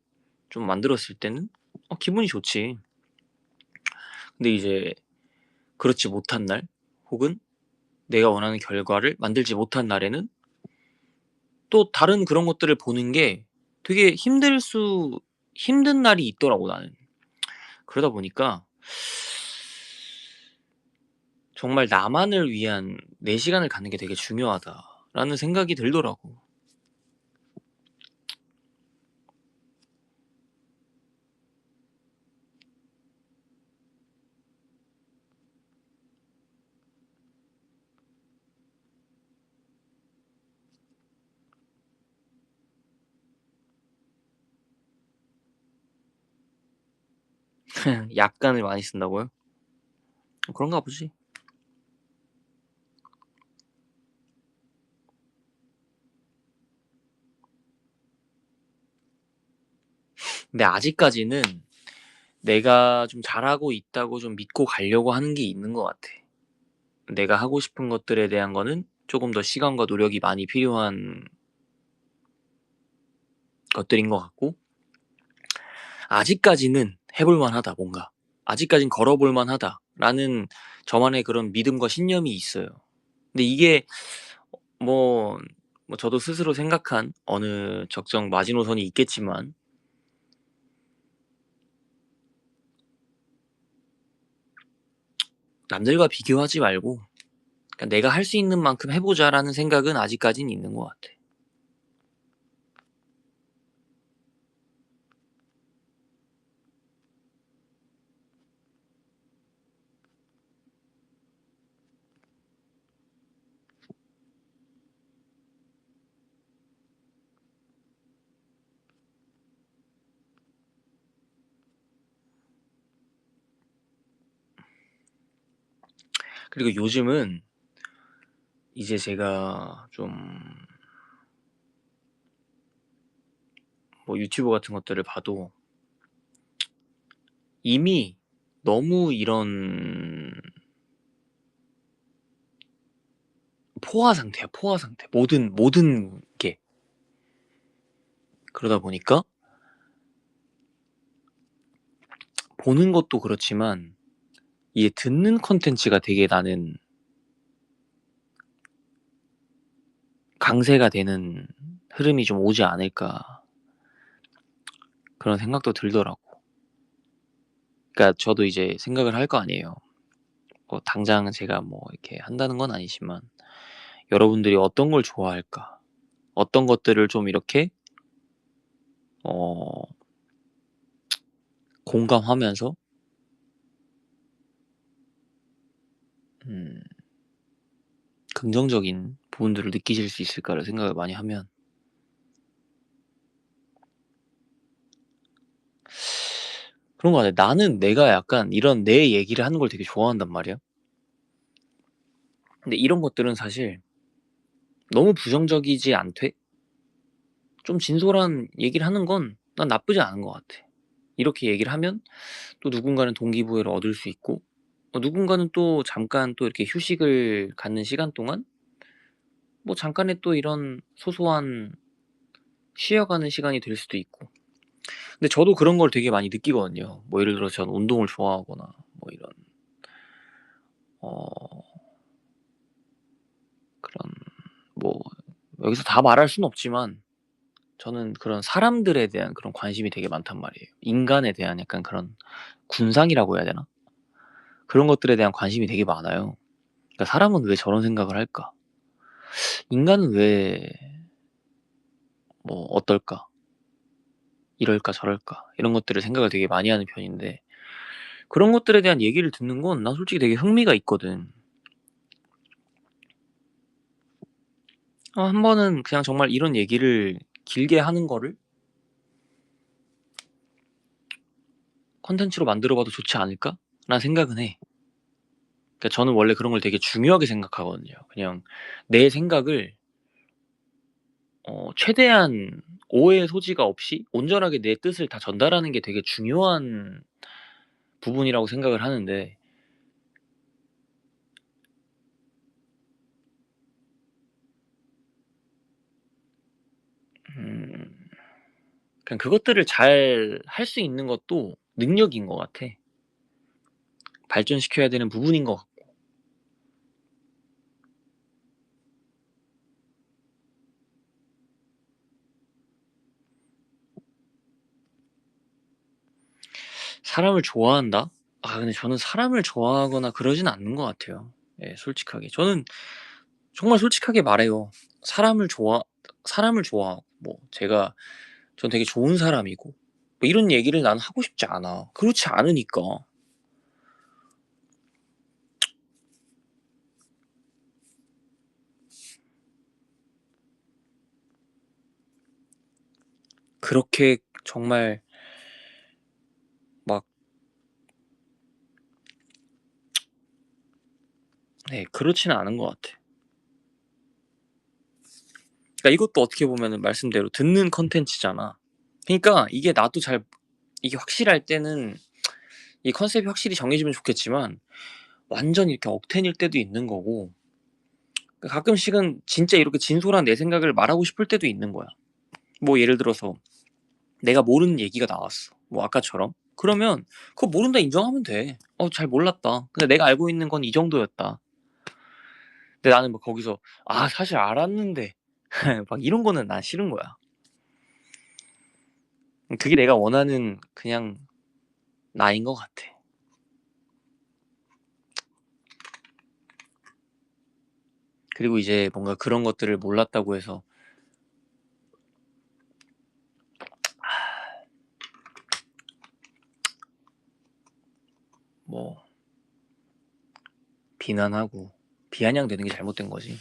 좀 만들었을 때는 기분이 좋지. 근데 이제 그렇지 못한 날, 혹은 내가 원하는 결과를 만들지 못한 날에는 또 다른 그런 것들을 보는 게 되게 힘든 날이 있더라고, 나는. 그러다 보니까 정말 나만을 위한 내 시간을 갖는 게 되게 중요하다라는 생각이 들더라고. 약간을 많이 쓴다고요? 그런가 보지. 근데 아직까지는 내가 좀 잘하고 있다고 좀 믿고 가려고 하는 게 있는 것 같아. 내가 하고 싶은 것들에 대한 거는 조금 더 시간과 노력이 많이 필요한 것들인 것 같고, 아직까지는 해볼 만하다, 뭔가. 아직까진 걸어볼 만하다라는 저만의 그런 믿음과 신념이 있어요. 근데 이게 뭐, 뭐 저도 스스로 생각한 어느 적정 마지노선이 있겠지만, 남들과 비교하지 말고 그러니까 '내가 할 수 있는 만큼 해 보자.'라는 생각은 아직까진 있는 것 같아. 그리고 요즘은 이제 제가 좀 뭐 유튜브 같은 것들을 봐도 이미 너무 이런 포화 상태야, 포화 상태. 모든 게. 그러다 보니까 보는 것도 그렇지만 이게 듣는 콘텐츠가 되게 나는 강세가 되는 흐름이 좀 오지 않을까, 그런 생각도 들더라고. 그러니까 저도 이제 생각을 할 거 아니에요. 뭐 당장 제가 뭐 이렇게 한다는 건 아니지만 여러분들이 어떤 걸 좋아할까? 어떤 것들을 좀 이렇게 어 공감하면서 음 긍정적인 부분들을 느끼실 수 있을까를 생각을 많이 하면, 그런 거 같아요. 나는 내가 약간 이런 내 얘기를 하는 걸 되게 좋아한단 말이야. 근데 이런 것들은 사실 너무 부정적이지 않되 좀 진솔한 얘기를 하는 건 난 나쁘지 않은 것 같아. 이렇게 얘기를 하면 또 누군가는 동기부여를 얻을 수 있고, 누군가는 또 잠깐 또 이렇게 휴식을 갖는 시간 동안 뭐 잠깐의 또 이런 소소한 쉬어가는 시간이 될 수도 있고. 근데 저도 그런 걸 되게 많이 느끼거든요. 뭐 예를 들어서 저는 운동을 좋아하거나 뭐 이런 어 그런 뭐 여기서 다 말할 수는 없지만 저는 그런 사람들에 대한 그런 관심이 되게 많단 말이에요. 인간에 대한 약간 그런 군상이라고 해야 되나? 그런 것들에 대한 관심이 되게 많아요. 그러니까 '사람은 왜 저런 생각을 할까? 인간은 왜 뭐 어떨까? 이럴까 저럴까?' 이런 것들을 생각을 되게 많이 하는 편인데 그런 것들에 대한 얘기를 듣는 건 난 솔직히 되게 흥미가 있거든. 한 번은 그냥 정말 '이런 얘기를 길게 하는 거를 콘텐츠로 만들어 봐도 좋지 않을까?'라는 생각은 해. 그러니까 저는 원래 그런 걸 되게 중요하게 생각하거든요. 그냥 내 생각을 최대한 오해의 소지가 없이 온전하게 내 뜻을 다 전달하는 게 되게 중요한 부분이라고 생각을 하는데 음 그냥 그것들을 잘 할 수 있는 것도 능력인 것 같아. 발전시켜야 되는 부분인 것 같고. 사람을 좋아한다? 근데 저는 사람을 좋아하거나 그러진 않는 것 같아요. 예 솔직하게. 저는 정말 솔직하게 말해요. 사람을 좋아 사람을 좋아하고 뭐 제가 전 되게 좋은 사람이고 뭐 이런 얘기를 나는 하고 싶지 않아. 그렇지 않으니까. 그렇게 정말 막 네 그렇지는 않은 것 같아. 그러니까 이것도 어떻게 보면은 말씀대로 듣는 콘텐츠잖아. 그러니까 이게 나도 잘 이게 확실할 때는 이 컨셉이 확실히 정해지면 좋겠지만 완전 이렇게 억텐일 때도 있는 거고 가끔씩은 진짜 이렇게 진솔한 내 생각을 말하고 싶을 때도 있는 거야. 뭐 예를 들어서 내가 모르는 얘기가 나왔어. 뭐 아까처럼. 그러면 그거 모른다 인정하면 돼. 잘 몰랐다. 근데 내가 알고 있는 건 이 정도였다. 근데 나는 뭐 거기서 사실 알았는데 막 이런 거는 난 싫은 거야. 그게 내가 원하는 그냥 나인 것 같아. 그리고 이제 뭔가 그런 것들을 몰랐다고 해서 뭐 비난하고 비아냥대는 게 잘못된 거지.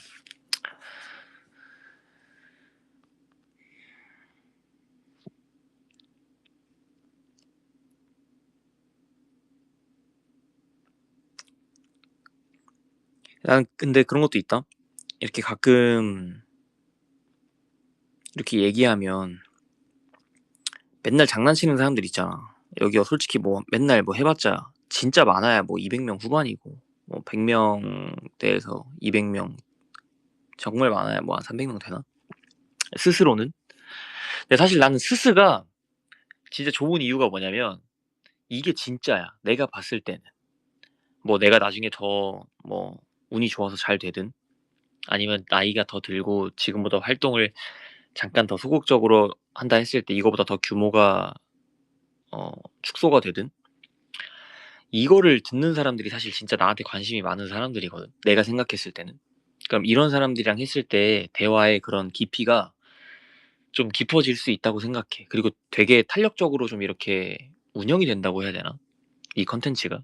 난 근데 그런 것도 있다. 이렇게 가끔 이렇게 얘기하면 맨날 장난치는 사람들 있잖아. 여기가 솔직히 뭐 맨날 뭐 해봤자 진짜 많아야 뭐 200명 후반이고 뭐 100명대에서 200명 정말 많아야 뭐 한 300명 되나? 스스로는. 근데 사실 나는 스스가 진짜 좋은 이유가 뭐냐면 이게 진짜야. 내가 봤을 때는. 뭐 내가 나중에 더 뭐 운이 좋아서 잘 되든 아니면 나이가 더 들고 지금보다 활동을 잠깐 더 소극적으로 한다 했을 때 이거보다 더 규모가 축소가 되든 이거를 듣는 사람들이 사실 진짜 나한테 관심이 많은 사람들이거든. 내가 생각했을 때는. 그럼 이런 사람들이랑 했을 때 대화의 그런 깊이가 좀 깊어질 수 있다고 생각해. 그리고 되게 탄력적으로 좀 이렇게 운영이 된다고 해야 되나? 이 컨텐츠가.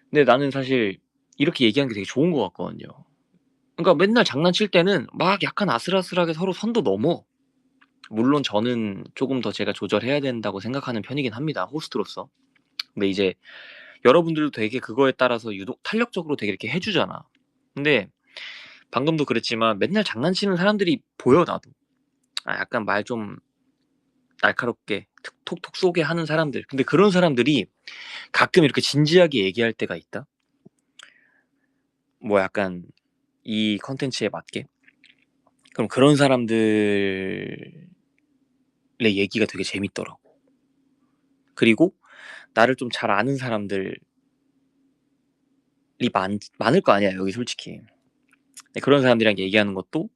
근데 나는 사실 이렇게 얘기하는 게 되게 좋은 것 같거든요. 그러니까 맨날 장난칠 때는 막 약간 아슬아슬하게 서로 선도 넘어. 물론 저는 조금 더 제가 조절해야 된다고 생각하는 편이긴 합니다. 호스트로서. 근데 이제 여러분들도 되게 그거에 따라서 유독 탄력적으로 되게 이렇게 해주잖아. 근데 방금도 그랬지만 맨날 장난치는 사람들이 보여 나도. 약간 말 좀 날카롭게 톡톡 쏘게 하는 사람들. 근데 그런 사람들이 가끔 이렇게 진지하게 얘기할 때가 있다. 뭐 약간 이 컨텐츠에 맞게. 그럼 그런 사람들의 얘기가 되게 재밌더라고. 그리고 나를 좀 잘 아는 사람들이 많을 거 아니야 여기 솔직히. 근데 그런 사람들이랑 얘기하는 것도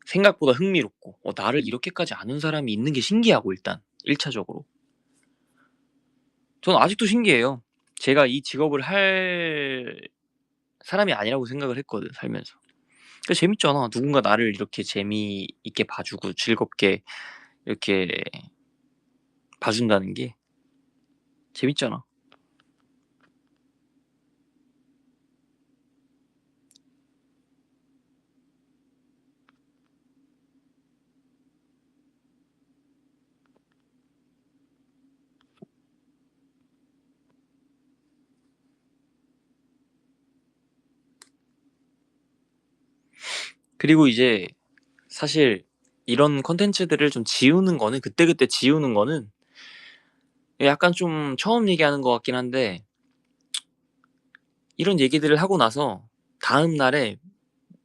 생각보다 흥미롭고 나를 이렇게까지 아는 사람이 있는 게 신기하고 일단 1차적으로 저는 아직도 신기해요. 제가 이 직업을 할 사람이 아니라고 생각을 했거든, 살면서. 재밌잖아. 누군가 나를 이렇게 재미있게 봐 주고 즐겁게 이렇게 봐 준다는 게 재밌잖아. 그리고 이제 사실 이런 콘텐츠들을 좀 지우는 거는 그때그때 지우는 거는 약간 좀 처음 얘기하는 것 같긴 한데 이런 얘기들을 하고 나서 다음 날에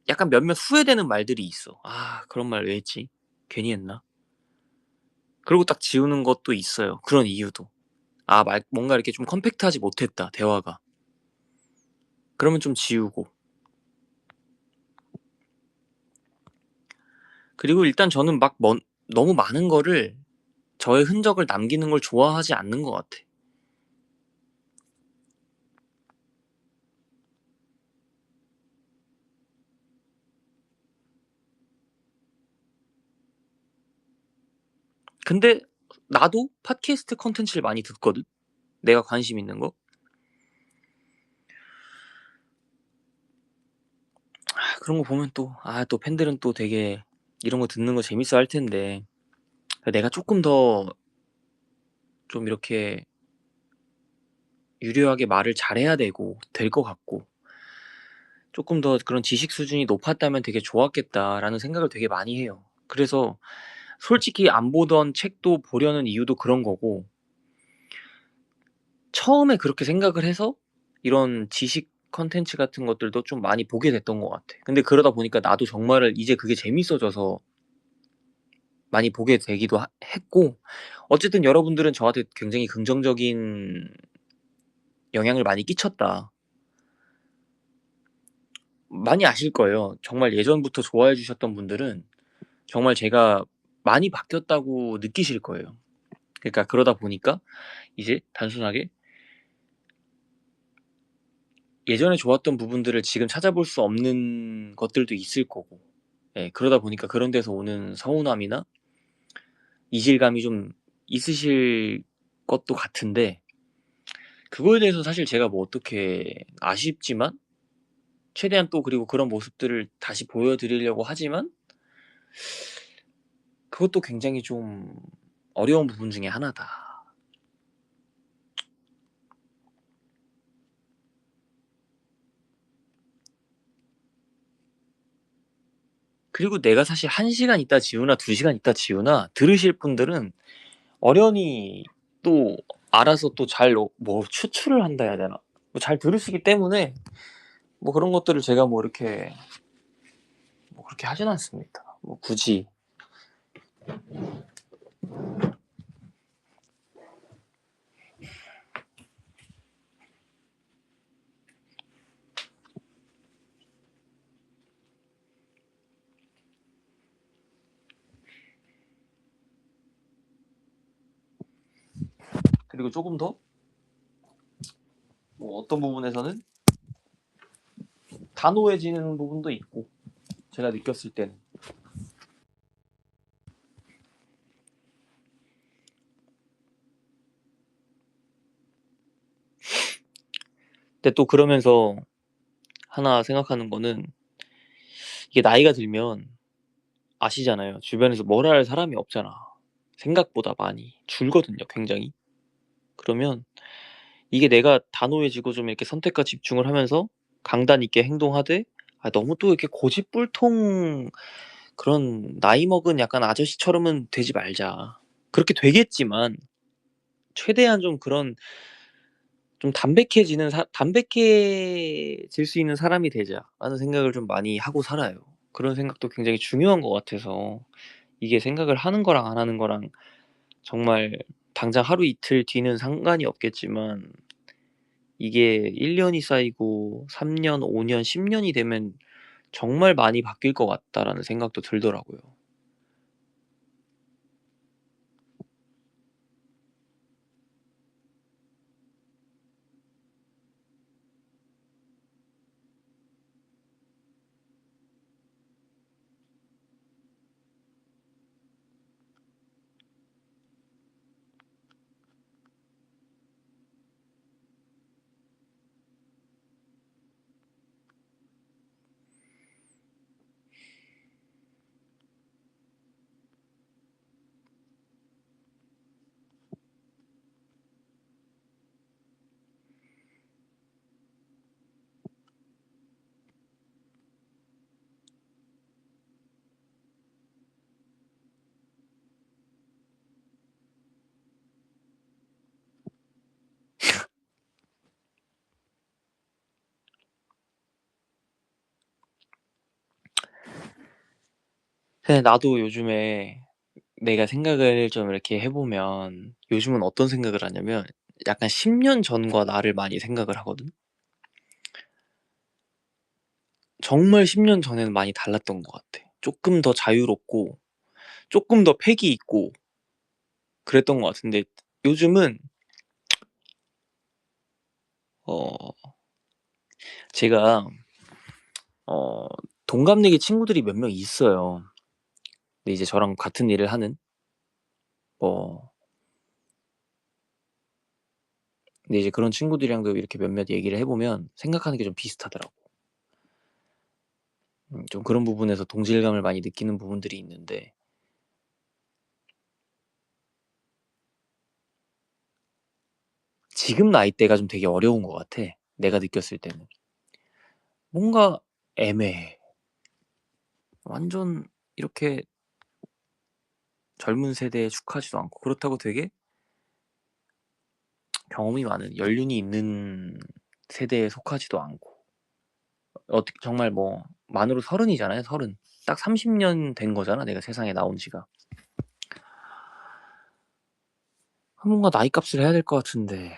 약간 몇몇 후회되는 말들이 있어. '아 그런 말 왜 했지? 괜히 했나?' 그러고 딱 지우는 것도 있어요. 그런 이유도. 뭔가 이렇게 좀 컴팩트하지 못했다, 대화가. 그러면 좀 지우고. 그리고 일단 저는 너무 많은 거를 저의 흔적을 남기는 걸 좋아하지 않는 것 같아. 근데 나도 팟캐스트 콘텐츠를 많이 듣거든. 내가 관심 있는 거. 그런 거 보면 또 팬들은 또 되게 이런 거 듣는 거 재밌어 할 텐데 내가 조금 더 좀 이렇게 유려하게 말을 잘해야 되고 될 것 같고 조금 더 그런 지식 수준이 높았다면 되게 좋았겠다라는 생각을 되게 많이 해요. 그래서 솔직히 안 보던 책도 보려는 이유도 그런 거고 처음에 그렇게 생각을 해서 이런 지식 컨텐츠 같은 것들도 좀 많이 보게 됐던 것 같아. 근데 그러다 보니까 나도 정말 이제 그게 재밌어져서 많이 보게 되기도 했고 어쨌든 여러분들은 저한테 굉장히 긍정적인 영향을 많이 끼쳤다. 많이 아실 거예요. 정말 예전부터 좋아해 주셨던 분들은 정말 제가 많이 바뀌었다고 느끼실 거예요. 그러니까 그러다 보니까 이제 단순하게 예전에 좋았던 부분들을 지금 찾아볼 수 없는 것들도 있을 거고 예 그러다 보니까 그런 데서 오는 서운함이나 이질감이 좀 있으실 것도 같은데 그거에 대해서 사실 제가 뭐 어떻게 아쉽지만 최대한 또 그리고 그런 모습들을 다시 보여드리려고 하지만 그것도 굉장히 좀 어려운 부분 중에 하나다. 그리고 내가 사실 1시간 있다 지우나 2시간 있다 지우나 들으실 분들은 어련히 또 알아서 또 잘 뭐 추출을 한다 해야 되나? 뭐 잘 들으시기 때문에 뭐 그런 것들을 제가 뭐 이렇게 뭐 그렇게 하진 않습니다. 뭐 굳이. 그리고 조금 더 뭐 어떤 부분에서는 단호해지는 부분도 있고 제가 느꼈을 때는. 근데 또 그러면서 하나 생각하는 거는 이게 나이가 들면 아시잖아요. 주변에서 뭘 할 사람이 없잖아. 생각보다 많이 줄거든요, 굉장히. 그러면 이게 내가 단호해지고 좀 이렇게 선택과 집중을 하면서 강단 있게 행동하되 너무 또 이렇게 고집불통 그런 나이 먹은 약간 아저씨처럼은 되지 말자. 그렇게 되겠지만 최대한 좀 그런 좀 담백해질 수 있는 사람이 되자라는 생각을 좀 많이 하고 살아요. 그런 생각도 굉장히 중요한 것 같아서 이게 생각을 하는 거랑 안 하는 거랑 정말 당장 하루 이틀 뒤는 상관이 없겠지만 이게 1 년이 쌓이고 3 년, 5 년, 10 년이 되면 정말 많이 바뀔 것 같다라는 생각도 들더라고요. 근데 나도 요즘에 내가 생각을 좀 이렇게 해 보면 요즘은 어떤 생각을 하냐면 약간 10년 전과 나를 많이 생각을 하거든. 정말 10년 전에는 많이 달랐던 것 같아. 쪼끔 더 자유롭고 쪼끔 더 패기 있고 그랬던 것 같은데 요즘은 어 제가 어 동갑내기 친구들이 몇 명 있어요. 근데 이제 저랑 같은 일을 하는 뭐 근데 이제 그런 친구들이랑도 이렇게 몇몇 얘기를 해 보면 생각하는 게 좀 비슷하더라고. 좀 그런 부분에서 동질감을 많이 느끼는 부분들이 있는데 지금 나이대가 좀 되게 어려운 것 같아, 내가 느꼈을 때는. 뭔가 애매해. 완전 이렇게 젊은 세대에 축하하지도 않고 그렇다고 되게 경험이 많은 연륜이 있는 세대에 속하지도 않고 어떻게 정말 뭐 만으로 30이잖아요, 30. 딱 30년 된 거잖아, 내가 세상에 나온 지가. 뭔가 나이값을 해야 될 것 같은데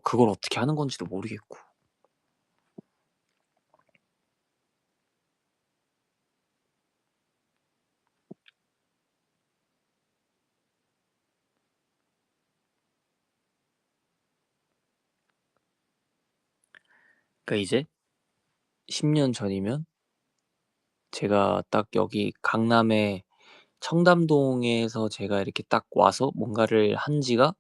그걸 어떻게 하는 건지도 모르겠고. 그러니까 이제 10년 전이면 제가 딱 여기 강남에 청담동에서 제가 이렇게 딱 와서 뭔가를 한 지가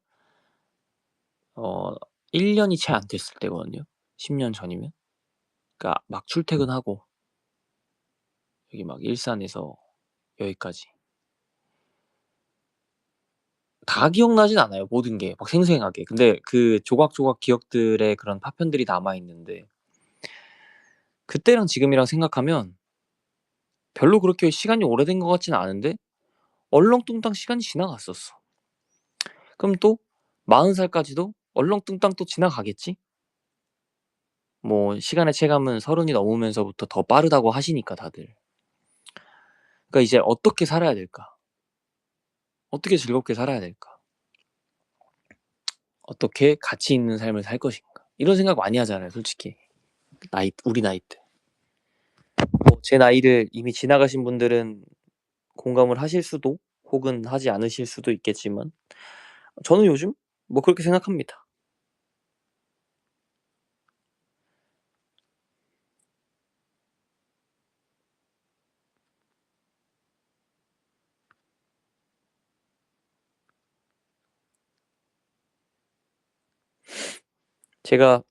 어 1 년이 채 안 됐을 때거든요, 10년 전이면. 그러니까 막 출퇴근하고 여기 막 일산에서 여기까지 다 기억나진 않아요, 모든 게 막 생생하게. 근데 그 조각조각 기억들의 그런 파편들이 남아 있는데 그때랑 지금이랑 생각하면 별로 그렇게 시간이 오래된 것 같지는 않은데 얼렁뚱땅 시간이 지나갔었어. 그럼 또 40 살까지도 얼렁뚱땅 또 지나가겠지? 뭐 시간의 체감은 30이 넘으면서부터 더 빠르다고 하시니까 다들. 그러니까 이제 어떻게 살아야 될까? 어떻게 즐겁게 살아야 될까? 어떻게 가치 있는 삶을 살 것인가? 이런 생각 많이 하잖아요, 솔직히. 우리 나이 때. 뭐 제 나이를 이미 지나가신 분들은 공감을 하실 수도 혹은 하지 않으실 수도 있겠지만 저는 요즘 뭐 그렇게 생각합니다. 제가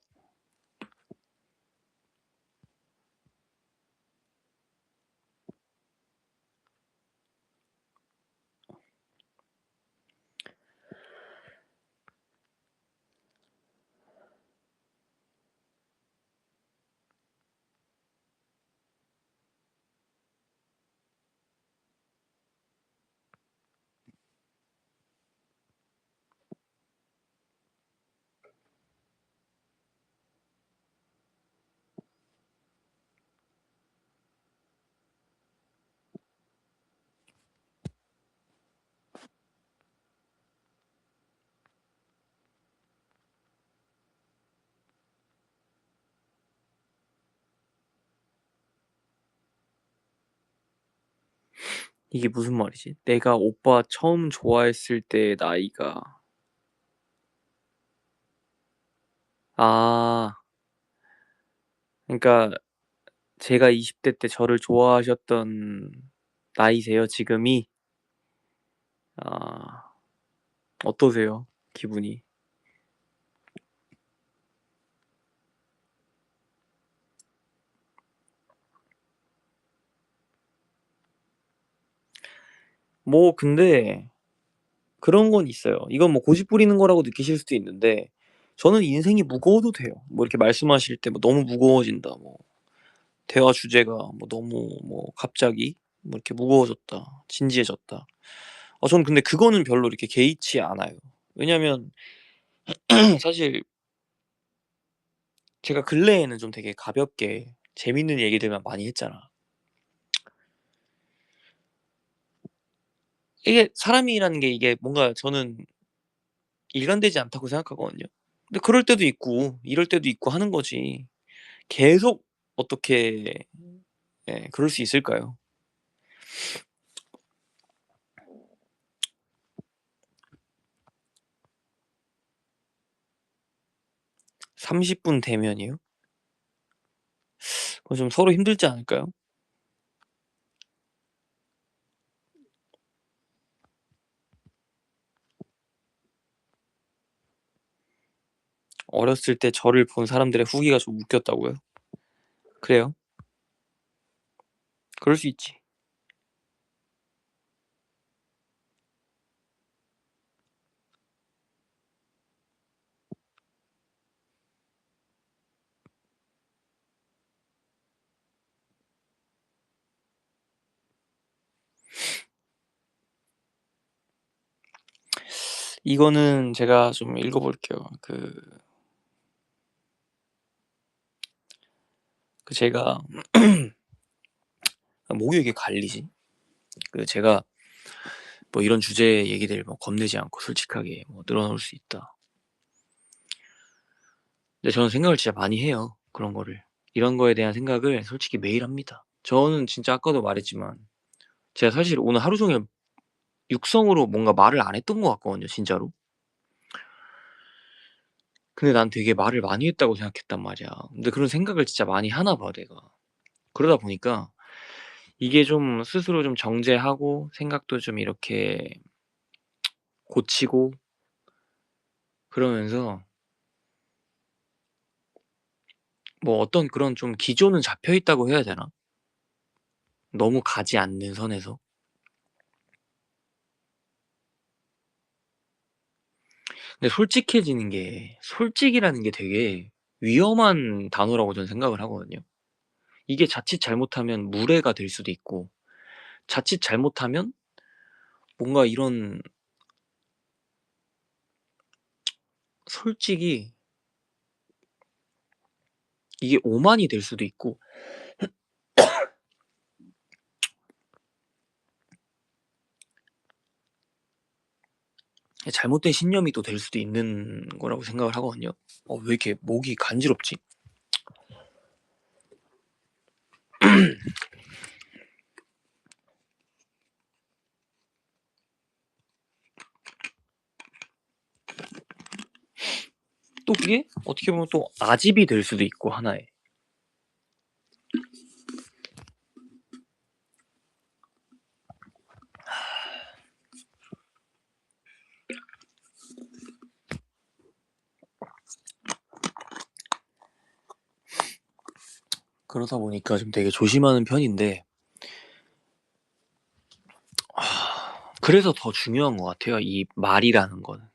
이게 무슨 말이지? 내가 오빠 처음 좋아했을 때의 나이가 아 그러니까 제가 20대 때 저를 좋아하셨던 나이세요, 지금이? 아 어떠세요, 기분이? 뭐 근데 그런 건 있어요. 이건 뭐 고집 부리는 거라고 느끼실 수도 있는데 저는 인생이 무거워도 돼요. 뭐 이렇게 말씀하실 때 뭐 "너무 무거워진다." 뭐 "대화 주제가 뭐 너무 뭐 갑자기 뭐 이렇게 무거워졌다. 진지해졌다." 저는 근데 그거는 별로 이렇게 개의치 않아요. 왜냐면 사실 제가 근래에는 좀 되게 가볍게 재밌는 얘기들만 많이 했잖아. 이게 사람이라는 게 이게 뭔가 저는 일관되지 않다고 생각하거든요. 근데 그럴 때도 있고 이럴 때도 있고 하는 거지 계속 어떻게 예 그럴 수 있을까요? 30분 되면이요? 그거 좀 서로 힘들지 않을까요? 어렸을 때 저를 본 사람들의 후기가 좀 웃겼다고요? 그래요? 그럴 수 있지. 이거는 제가 좀 읽어 볼게요. 제가 목이 왜 이렇게 갈리지? 제가 뭐 이런 주제 얘기들 뭐 겁내지 않고 솔직하게 뭐 늘어놓을 수 있다. 근데 저는 생각을 진짜 많이 해요. 그런 거를. 이런 거에 대한 생각을 솔직히 매일 합니다. 저는 진짜 아까도 말했지만 제가 사실 오늘 하루 종일 육성으로 뭔가 말을 안 했던 것 같거든요, 진짜로. 근데 난 되게 말을 많이 했다고 생각했단 말이야. 근데 그런 생각을 진짜 많이 하나 봐, 내가. 그러다 보니까 이게 좀 스스로 좀 정제하고 생각도 좀 이렇게 고치고 그러면서 뭐 어떤 그런 좀 기조는 잡혀 있다고 해야 되나? 너무 가지 않는 선에서. 근데 솔직해지는 게 솔직이라는 게 되게 위험한 단어라고 저는 생각을 하거든요. 이게 자칫 잘못하면 무례가 될 수도 있고 자칫 잘못하면 뭔가 이런 솔직이 이게 오만이 될 수도 있고 잘못된 신념이 또 될 수도 있는 거라고 생각을 하거든요. 왜 이렇게 목이 간지럽지? 또 그게 어떻게 보면 또 아집이 될 수도 있고 하나의. 그러다 보니까 좀 되게 조심하는 편인데 그래서 더 중요한 것 같아요. 이 말이라는 거는.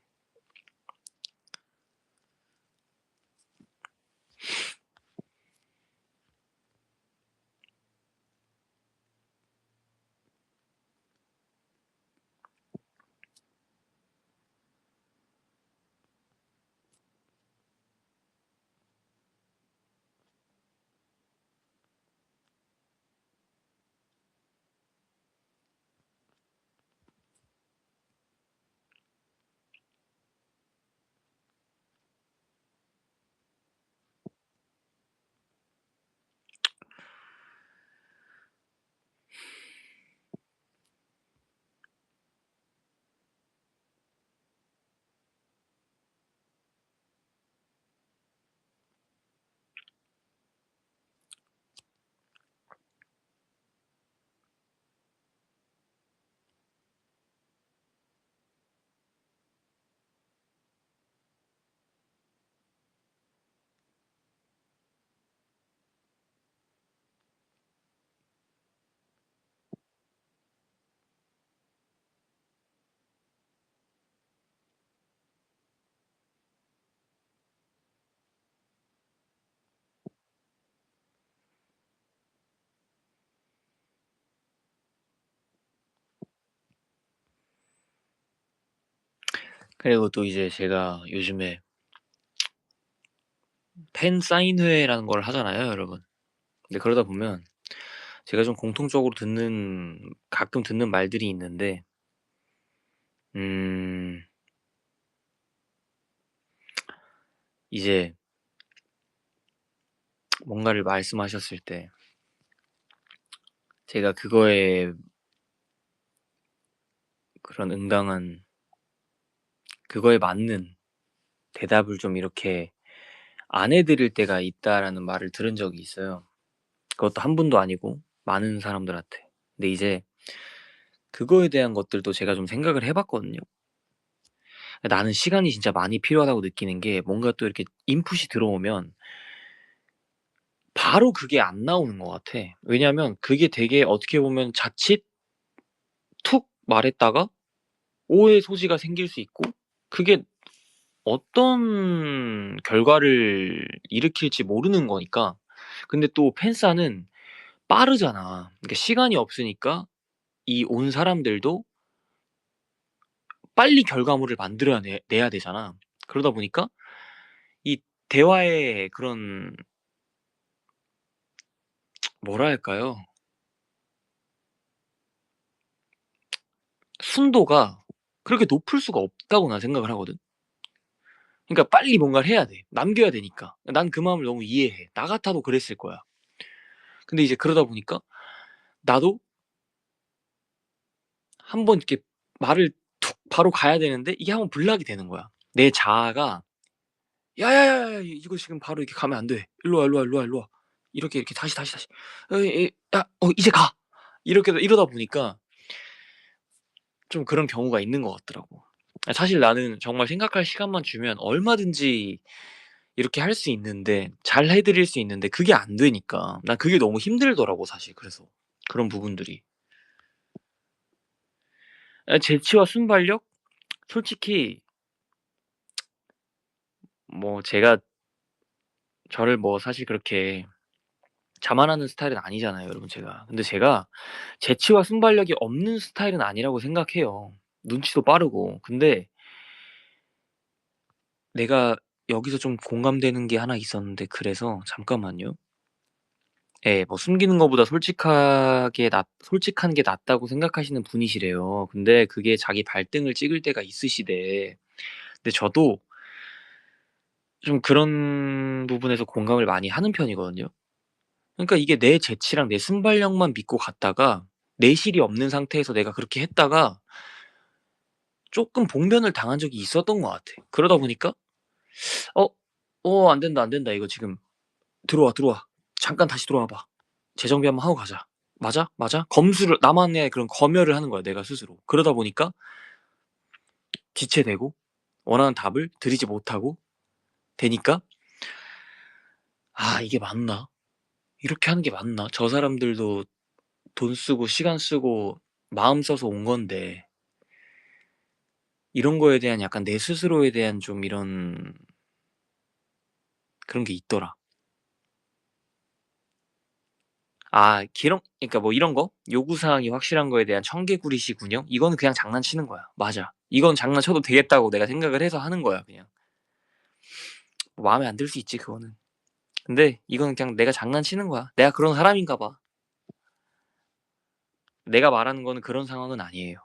그리고 또 이제 제가 요즘에 팬 사인회라는 걸 하잖아요, 여러분. 근데 그러다 보면 제가 좀 공통적으로 가끔 듣는 말들이 있는데 음. 이제 뭔가를 말씀하셨을 때 제가 그거에 그런 응당한 그거에 맞는 대답을 좀 이렇게 안 해 드릴 때가 있다라는 말을 들은 적이 있어요. 그것도 한 분도 아니고 많은 사람들한테. 근데 이제 그거에 대한 것들도 제가 좀 생각을 해 봤거든요. 나는 시간이 진짜 많이 필요하다고 느끼는 게 뭔가 또 이렇게 인풋이 들어오면 바로 그게 안 나오는 것 같아. 왜냐하면 그게 되게 어떻게 보면 자칫 툭 말했다가 오해 소지가 생길 수 있고 그게 어떤 결과를 일으킬지 모르는 거니까. 근데 또 팬싸는 빠르잖아. 그러니까 시간이 없으니까 이 온 사람들도 빨리 결과물을 만들어야 내야 되잖아. 그러다 보니까 이 대화의 그런 뭐라 할까요? 순도가 그렇게 높을 수가 없다고 난 생각을 하거든. 그러니까 빨리 뭔가를 해야 돼. 남겨야 되니까. 난 그 마음을 너무 이해해. 나 같아도 그랬을 거야. 근데 이제 그러다 보니까 나도 한번 이렇게 말을 툭 바로 가야 되는데 이게 한번 블락이 되는 거야. 내 자아가 "야야야야 이거 지금 바로 이렇게 가면 안 돼. 일로 와, 일로 와, 일로 와, 일로 와." 이렇게 다시. "야 이제 가." 이렇게 이러다 보니까 좀 그런 경우가 있는 것 같더라고. 사실 나는 정말 생각할 시간만 주면 얼마든지 이렇게 할 수 있는데 잘 해 드릴 수 있는데 그게 안 되니까 난 그게 너무 힘들더라고 사실 그래서 그런 부분들이. 재치와 순발력? 솔직히 뭐 제가 저를 뭐 사실 그렇게 자만하는 스타일은 아니잖아요 여러분 제가. 근데 제가 재치와 순발력이 없는 스타일은 아니라고 생각해요. 눈치도 빠르고. 근데 내가 여기서 좀 공감되는 게 하나 있었는데 그래서 잠깐만요. 예. 뭐 숨기는 거보다 솔직한 게 낫다고 생각하시는 분이시래요. 근데 그게 자기 발등을 찍을 때가 있으시대. 근데 저도 좀 그런 부분에서 공감을 많이 하는 편이거든요. 그러니까 이게 내 재치랑 내 순발력만 믿고 갔다가 내실이 없는 상태에서 내가 그렇게 했다가 쪼끔 봉변을 당한 적이 있었던 것 같아. 그러다 보니까 '어 안 된다, 안 된다. 이거 지금 들어와, 들어와. 잠깐 다시 들어와 봐. 재정비 한번 하고 가자. 맞아? 맞아?' 검수를 나만의 그런 검열을 하는 거야 내가 스스로. 그러다 보니까 지체되고 원하는 답을 드리지 못하고 되니까 '아 이게 맞나? 이렇게 하는 게 맞나? 저 사람들도 돈 쓰고 시간 쓰고 마음 써서 온 건데' 이런 거에 대한 약간 내 스스로에 대한 좀 이런 그런 게 있더라. 그러니까 뭐 이런 거 요구 사항이 확실한 거에 대한 청개구리시군요. 이거는 그냥 장난치는 거야. 맞아. 이건 장난쳐도 되겠다고 내가 생각을 해서 하는 거야 그냥. 뭐 마음에 안 들 수 있지 그거는. 근데 이거는 그냥 내가 장난치는 거야. 내가 그런 사람인가 봐. 내가 말하는 거는 그런 상황은 아니에요.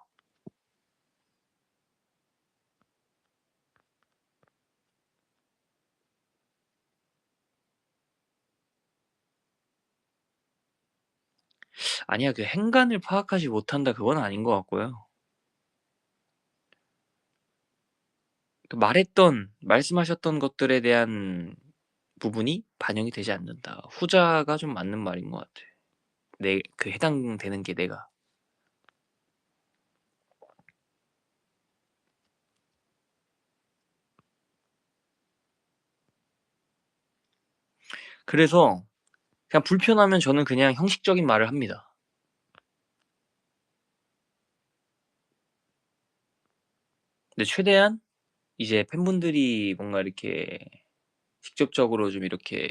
아니야 그 행간을 파악하지 못한다 그건 아닌 것 같고요. 그 말씀하셨던 것들에 대한 부분이 반영이 되지 않는다. 후자가 좀 맞는 말인 것 같아. 해당되는 게 내가. 그래서 그냥 불편하면 저는 그냥 형식적인 말을 합니다. 근데 최대한 이제 팬분들이 뭔가 이렇게 직접적으로 좀 이렇게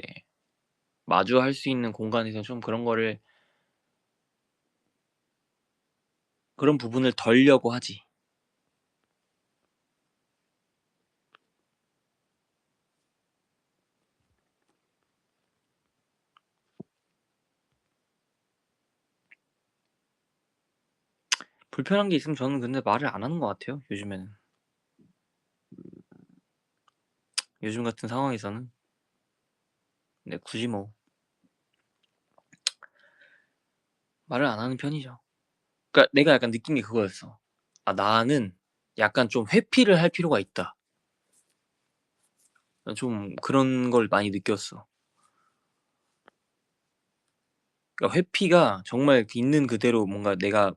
마주할 수 있는 공간에서 좀 그런 부분을 덜려고 하지. 불편한 게 있으면 저는 근데 말을 안 하는 것 같아요, 요즘에는. 요즘 같은 상황에서는. 네, 굳이 뭐 말을 안 하는 편이죠. 그러니까 내가 약간 느낀 게 그거였어. '아 나는 약간 좀 회피를 할 필요가 있다.' 좀 그런 걸 많이 느꼈어. 그러니까 회피가 정말 있는 그대로 뭔가 내가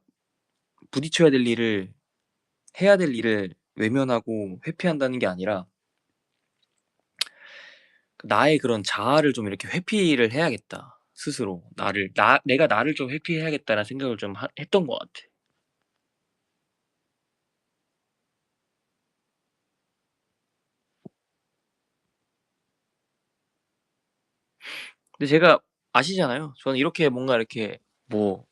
부딪혀야 될 일을 해야 될 일을 외면하고 회피한다는 게 아니라 나의 그런 자아를 좀 이렇게 회피를 해야겠다. 스스로 내가 나를 좀 회피해야겠다는 생각을 좀 했던 것 같아. 근데 제가 아시잖아요. 저는 이렇게 뭔가 이렇게 뭐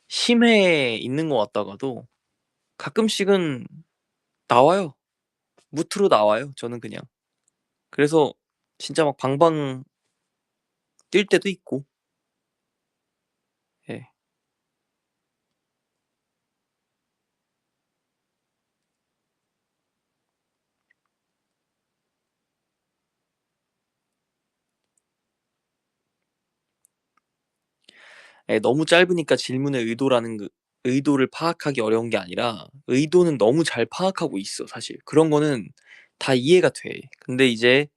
심해에 있는 것 같다가도 가끔씩은 나와요. 무트로 나와요, 저는 그냥. 그래서 진짜 막 방방 뛸 때도 있고. 예. 예, 너무 짧으니까 질문의 의도를 파악하기 어려운 게 아니라 의도는 너무 잘 파악하고 있어, 사실. 그런 거는 다 이해가 돼. 근데 이제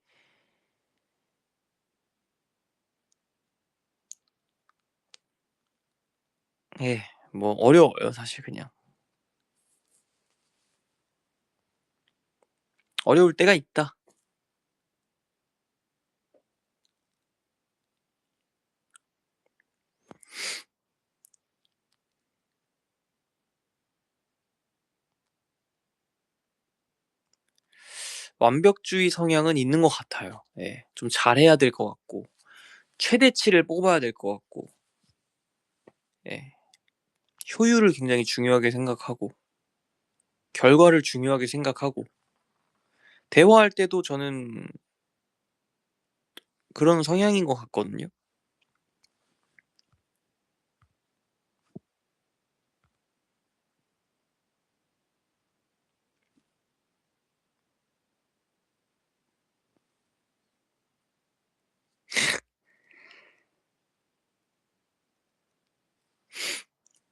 예, 뭐 어려워요, 사실 그냥. 어려울 때가 있다. 완벽주의 성향은 있는 것 같아요. 예. 좀 잘해야 될 것 같고 최대치를 뽑아야 될 것 같고 예. 효율을 굉장히 중요하게 생각하고 결과를 중요하게 생각하고 대화할 때도 저는 그런 성향인 것 같거든요.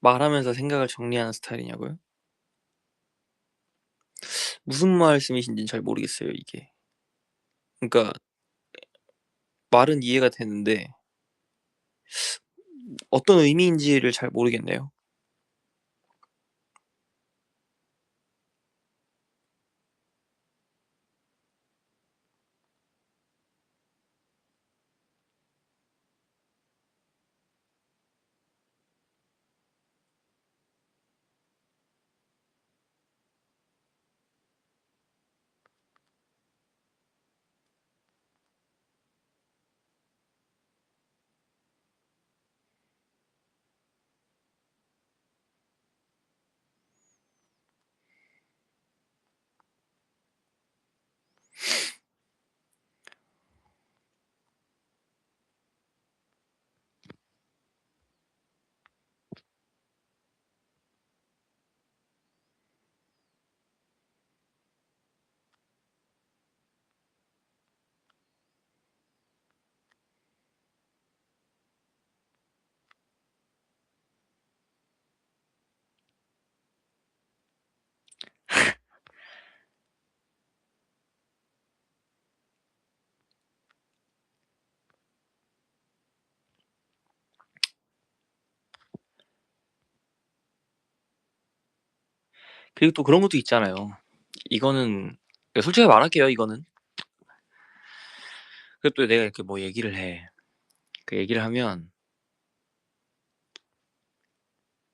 말하면서 생각을 정리하는 스타일이냐고요? 무슨 말씀이신지는 잘 모르겠어요, 이게. 그러니까 말은 이해가 되는데 어떤 의미인지를 잘 모르겠네요. 그리고 또 그런 것도 있잖아요. 이거는 솔직히 말할게요, 이거는. 그리고 또 내가 이렇게 뭐 얘기를 해. 그 얘기를 하면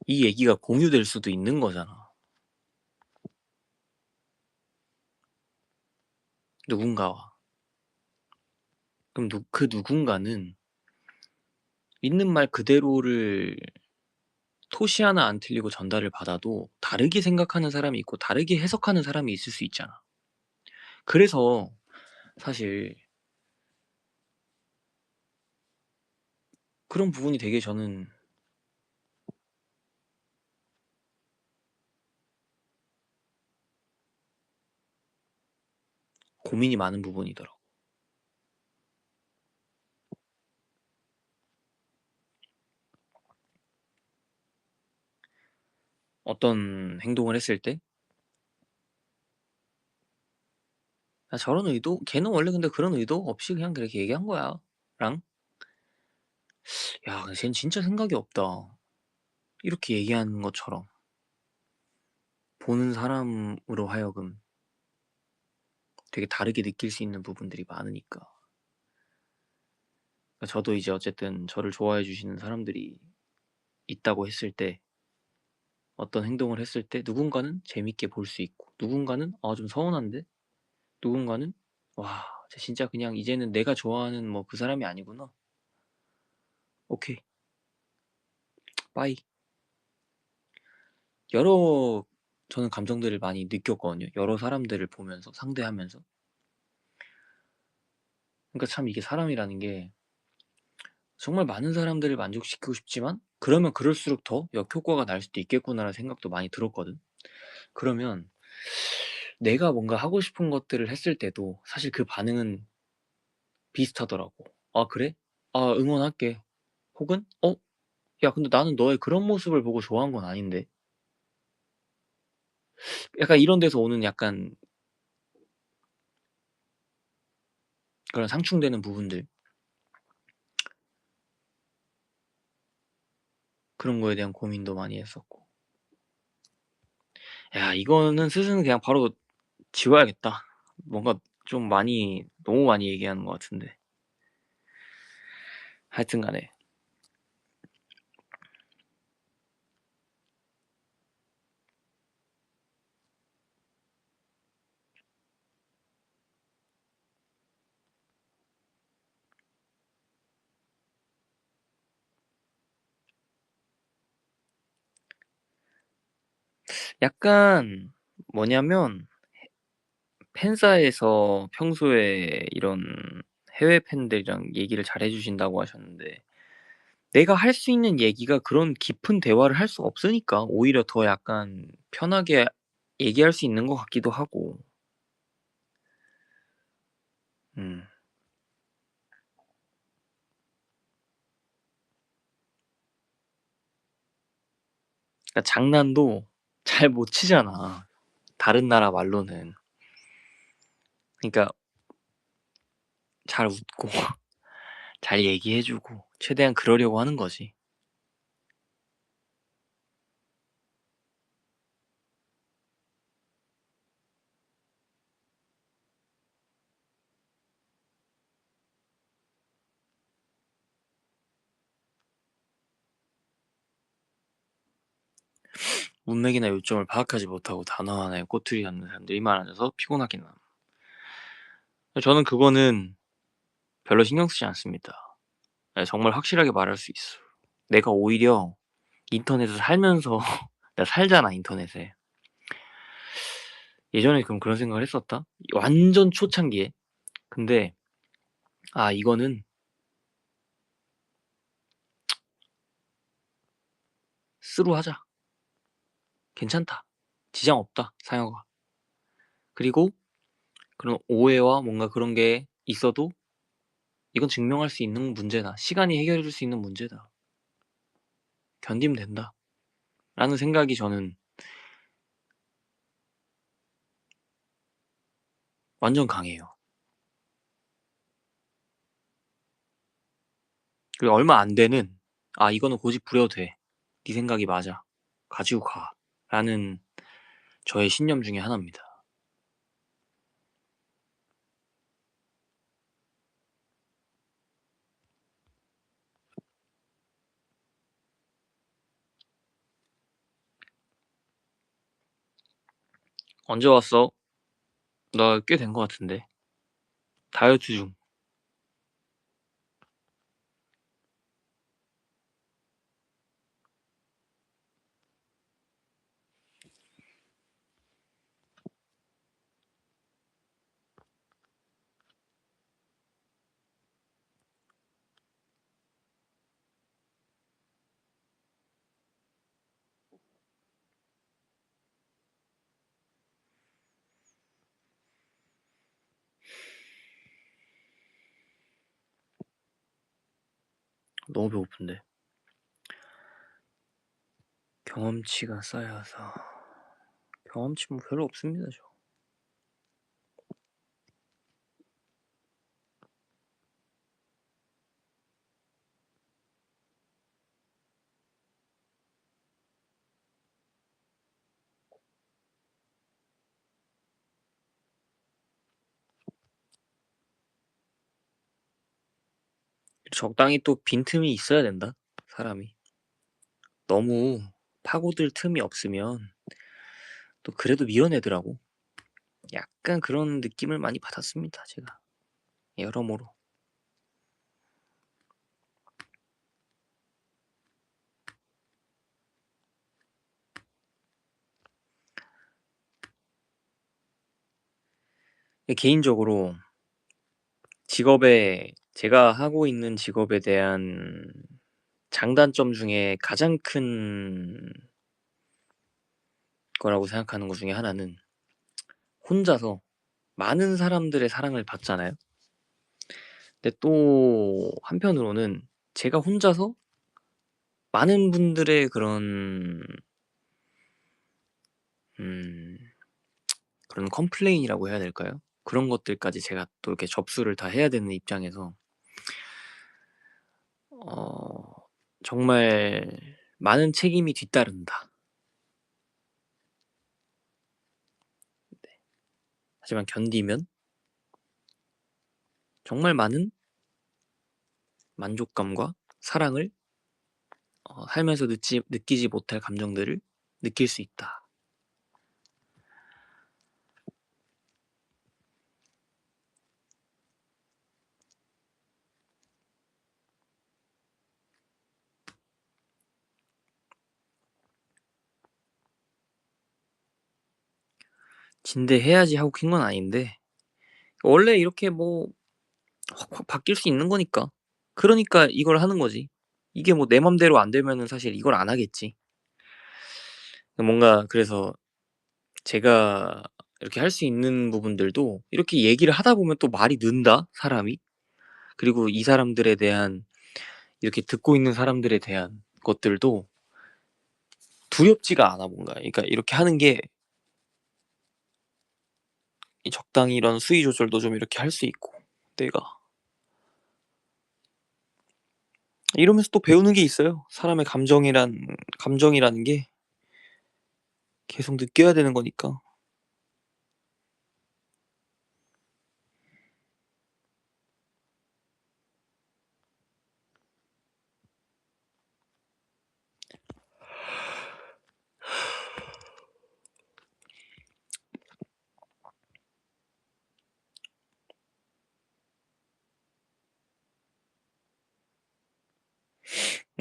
이 얘기가 공유될 수도 있는 거잖아. 누군가와. 그럼 그 누군가는 있는 말 그대로를 토시 하나 안 틀리고 전달을 받아도 다르게 생각하는 사람이 있고 다르게 해석하는 사람이 있을 수 있잖아. 그래서 사실 그런 부분이 되게 저는 고민이 많은 부분이더라고. 어떤 행동을 했을 때 "아 저런 의도 걔는 원래 근데 그런 의도 없이 그냥 그렇게 얘기한 거야."랑 "야 근데 쟤는 진짜 생각이 없다." 이렇게 얘기하는 것처럼 보는 사람으로 하여금 되게 다르게 느낄 수 있는 부분들이 많으니까. 그러니까 저도 이제 어쨌든 저를 좋아해 주시는 사람들이 있다고 했을 때 어떤 행동을 했을 때 누군가는 재밌게 볼 수 있고 누군가는 '아 좀 서운한데?' 누군가는 '와 쟤 진짜 그냥 이제는 내가 좋아하는 뭐 그 사람이 아니구나. 오케이. 빠이.' 여러 저는 감정들을 많이 느꼈거든요, 여러 사람들을 보면서 상대하면서. 그러니까 참 이게 사람이라는 게 정말 많은 사람들을 만족시키고 싶지만 그러면 그럴수록 더 역효과가 날 수도 있겠구나라는 생각도 많이 들었거든. 그러면 내가 뭔가 하고 싶은 것들을 했을 때도 사실 그 반응은 비슷하더라고. "아 그래? 아 응원할게." 혹은 "어 야 근데 나는 너의 그런 모습을 보고 좋아한 건 아닌데." 약간 이런 데서 오는 약간 그런 상충되는 부분들, 그런 거에 대한 고민도 많이 했었고. 야 이거는 슬슬 그냥 바로 지워야겠다. 뭔가 좀 많이 너무 많이 얘기하는 것 같은데. 하여튼 간에 약간 뭐냐면 팬사에서 평소에 이런 해외 팬들이랑 얘기를 잘해 주신다고 하셨는데 내가 할 수 있는 얘기가 그런 깊은 대화를 할 수가 없으니까 오히려 더 약간 편하게 얘기할 수 있는 것 같기도 하고. 음. 그러니까 장난도 잘 못 치잖아, 다른 나라 말로는. 그러니까 잘 웃고 잘 얘기해 주고 최대한 그러려고 하는 거지. 문맥이나 요점을 파악하지 못하고 단어 하나에 꼬투리 잡는 사람들이 많아져서 피곤하긴 함. 저는 그거는 별로 신경 쓰지 않습니다. 예 정말 확실하게 말할 수 있어. 내가 오히려 인터넷을 살면서 내가 살잖아 인터넷에. 예전에 그럼 그런 생각을 했었다. 완전 초창기에. 근데 '아 이거는 스루하자. 괜찮다. 지장 없다 사용가. 그리고 그런 오해와 뭔가 그런 게 있어도 이건 증명할 수 있는 문제다. 시간이 해결해 줄 수 있는 문제다. 견디면 된다.' 라는 생각이 저는 완전 강해요. 그리고 얼마 안 돼는 '아 이거는 고집 부려도 돼. 네 생각이 맞아. 가지고 가.'라는 저의 신념 중에 하나입니다. "언제 왔어?" "나 꽤 된 것 같은데." "다이어트 중." 너무 배고픈데. 경험치가 쌓여서 경험치 뭐 별로 없습니다 저. 적당히 또 빈틈이 있어야 된다 사람이. 너무 파고들 틈이 없으면 또 그래도 밀어내더라고. 약간 그런 느낌을 많이 받았습니다 제가. 여러모로. 개인적으로 직업에 제가 하고 있는 직업에 대한 장단점 중에 가장 큰 거라고 생각하는 것 중에 하나는 혼자서 많은 사람들의 사랑을 받잖아요. 근데 또 한편으로는 제가 혼자서 많은 분들의 그런 음 그런 컴플레인이라고 해야 될까요? 그런 것들까지 제가 또 이렇게 접수를 다 해야 되는 입장에서 정말 많은 책임이 뒤따른다. 하지만 견디면 정말 많은 만족감과 사랑을 살면서 느끼지 못할 감정들을 느낄 수 있다. 진대해야지 하고 킨 건 아닌데 원래 이렇게 뭐 확 바뀔 수 있는 거니까. 그러니까 이걸 하는 거지. 이게 뭐 내 맘대로 안 되면은 사실 이걸 안 하겠지. 뭔가 그래서 제가 이렇게 할 수 있는 부분들도 이렇게 얘기를 하다 보면 또 말이 는다 사람이. 그리고 이 사람들에 대한 이렇게 듣고 있는 사람들에 대한 것들도 두렵지가 않아 뭔가. 그러니까 이렇게 하는 게 이 적당히 이런 수위 조절도 좀 이렇게 할 수 있고 내가 이러면서 또 배우는 게 있어요. 사람의 감정이라는 게 계속 느껴야 되는 거니까.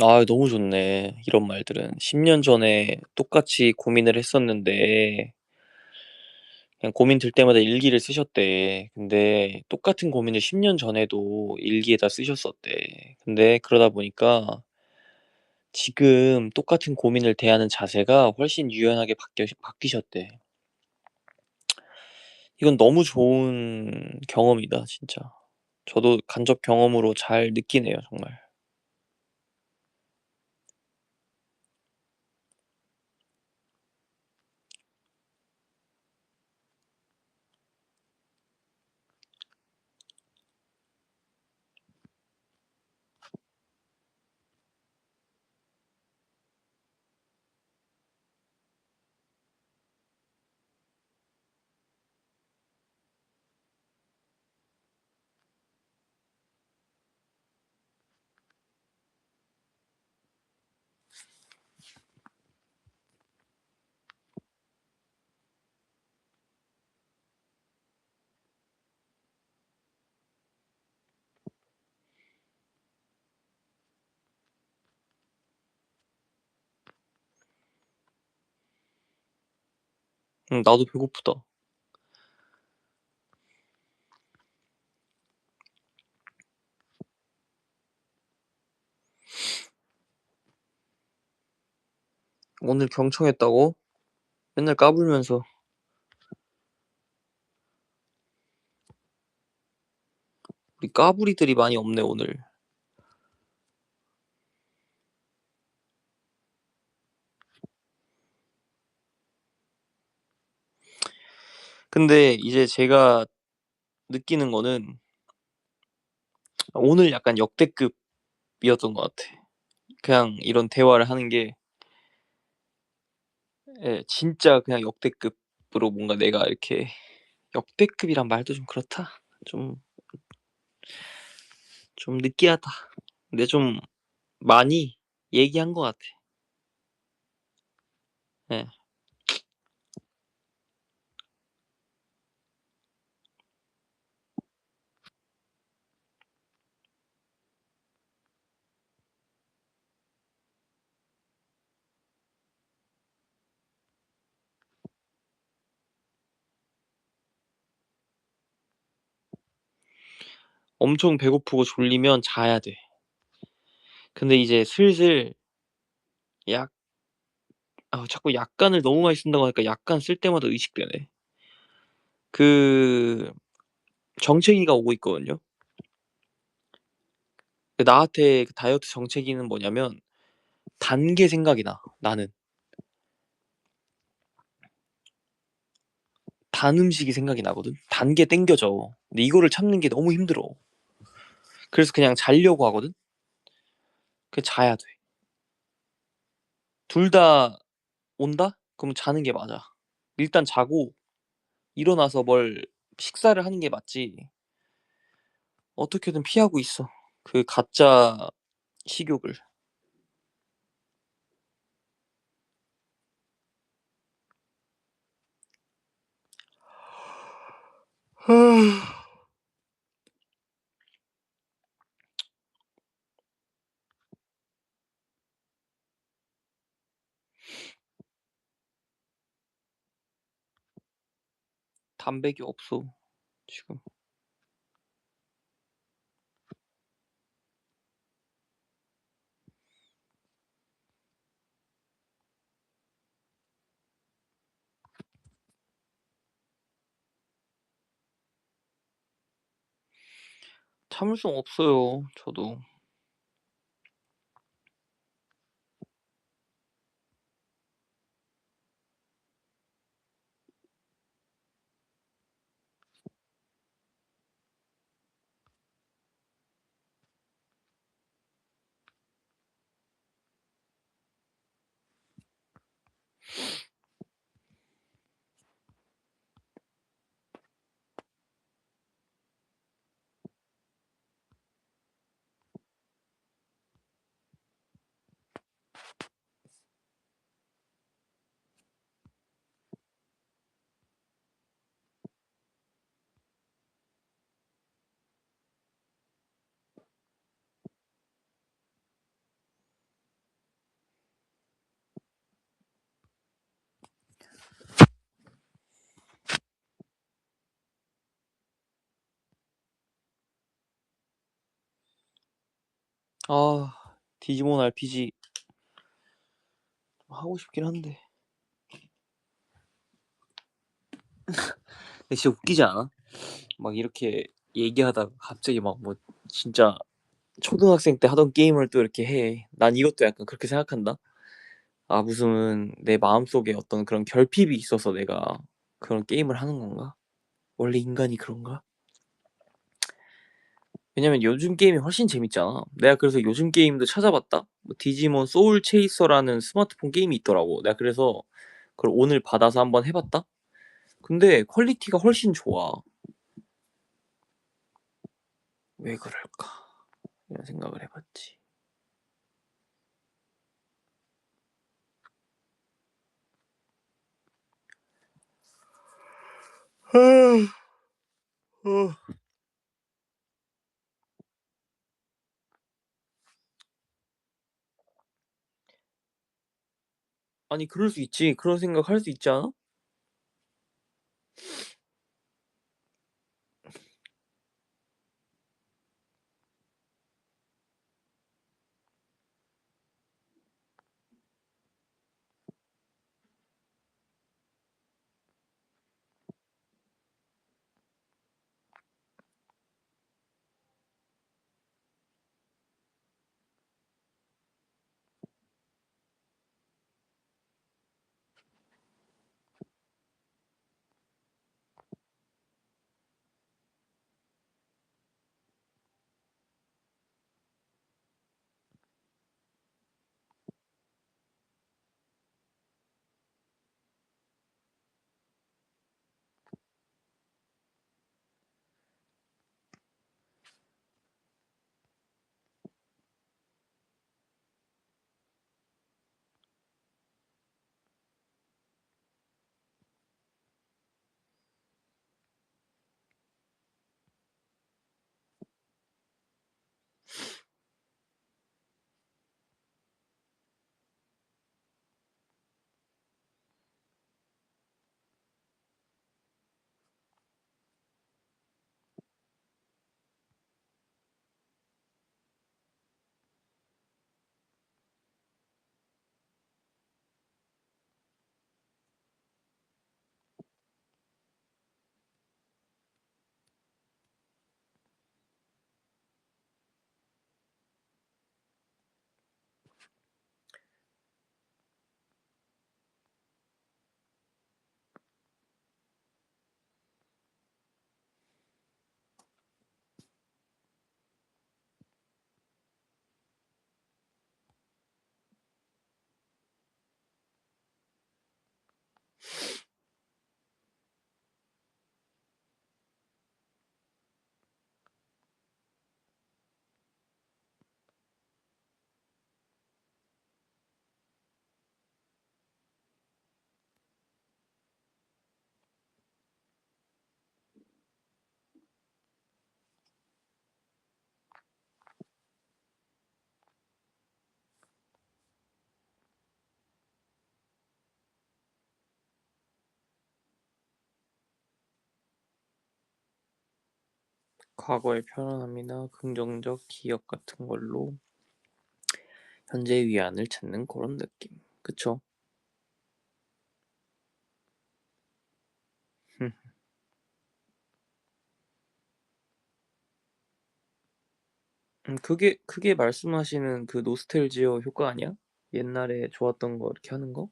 아 너무 좋네. 이런 말들은. 10년 전에 똑같이 고민을 했었는데 그냥 고민 들 때마다 일기를 쓰셨대. 근데 똑같은 고민을 10년 전에도 일기에다 쓰셨었대. 근데 그러다 보니까 지금 똑같은 고민을 대하는 자세가 훨씬 유연하게 바뀌셨대. 이건 너무 좋은 경험이다 진짜. 저도 간접 경험으로 잘 느끼네요 정말. 나도 배고프다. 오늘 경청했다고? 맨날 까불면서. 우리 까불이들이 많이 없네 오늘. 근데 이제 제가 느끼는 거는 오늘 약간 역대급이었던 것 같아. 그냥 이런 대화를 하는 게 예 진짜 그냥 역대급으로 뭔가 내가 이렇게 역대급이란 말도 좀 그렇다. 좀 느끼하다. 근데 좀 많이 얘기한 것 같아. 예. 엄청 배고프고 졸리면 자야 돼. 근데 이제 슬슬 약 자꾸 약간을 너무 많이 쓴다고 하니까 약간 쓸 때마다 의식되네. 그 정체기가 오고 있거든요. 나한테 그 다이어트 정체기는 뭐냐면 단 게 생각이 나 나는. 단 음식이 생각이 나거든. 단 게 땡겨져. 근데 이거를 참는 게 너무 힘들어. 그래서 그냥 자려고 하거든. 그냥 자야 돼. 둘 다 온다? 그럼 자는 게 맞아. 일단 자고 일어나서 뭘 식사를 하는 게 맞지. 어떻게든 피하고 있어. 그 가짜 식욕을. 담백이 없어 지금. 참을 수 없어요 저도. 아 디지몬 RPG 하고 싶긴 한데. 근데 진짜 웃기지 않아? 막 이렇게 얘기하다가 갑자기 막 뭐 진짜 초등학생 때 하던 게임을 또 이렇게 해. 난 이것도 약간 그렇게 생각한다. 아 무슨 내 마음속에 어떤 그런 결핍이 있어서 내가 그런 게임을 하는 건가? 원래 인간이 그런가? 왜냐면 요즘 게임이 훨씬 재밌잖아. 내가 그래서 요즘 게임도 찾아봤다. 뭐 디지몬 소울 체이서라는 스마트폰 게임이 있더라고. 내가 그래서 그걸 오늘 받아서 한번 해봤다. 근데 퀄리티가 훨씬 좋아. 왜 그럴까? 이런 생각을 해봤지. 아니 그럴 수 있지. 그런 생각 할 수 있지 않아? 과거의 편안함이나 긍정적 기억 같은 걸로 현재의 위안을 찾는 그런 느낌. 그쵸? 그게 말씀하시는 그 노스텔지어 효과 아니야? 옛날에 좋았던 거 이렇게 하는 거?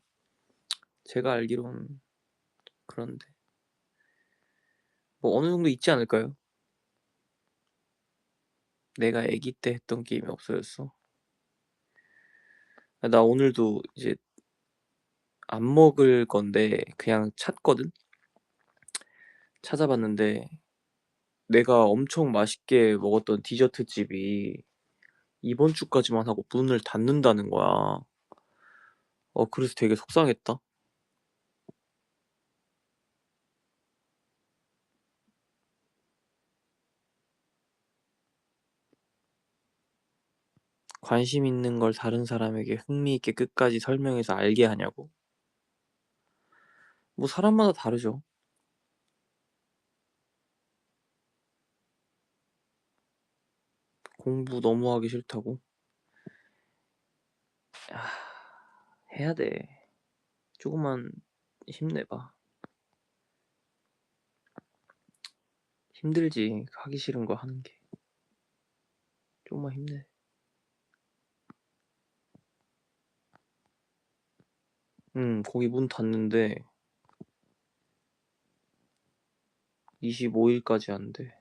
제가 알기로는 그런데 뭐 어느 정도 있지 않을까요? 내가 아기 때 했던 게임이 없어졌어? 나 오늘도 이제 안 먹을 건데 그냥 찾거든? 찾아봤는데 내가 엄청 맛있게 먹었던 디저트 집이 이번 주까지만 하고 문을 닫는다는 거야. 그래서 되게 속상했다. 관심 있는 걸 다른 사람에게 흥미있게 끝까지 설명해서 알게 하냐고? 뭐 사람마다 다르죠. 공부 너무 하기 싫다고? 아, 해야 돼. 조금만 힘내봐. 힘들지. 하기 싫은 거 하는 게. 조금만 힘내. 거기 문 닫는데 25일까지 한대.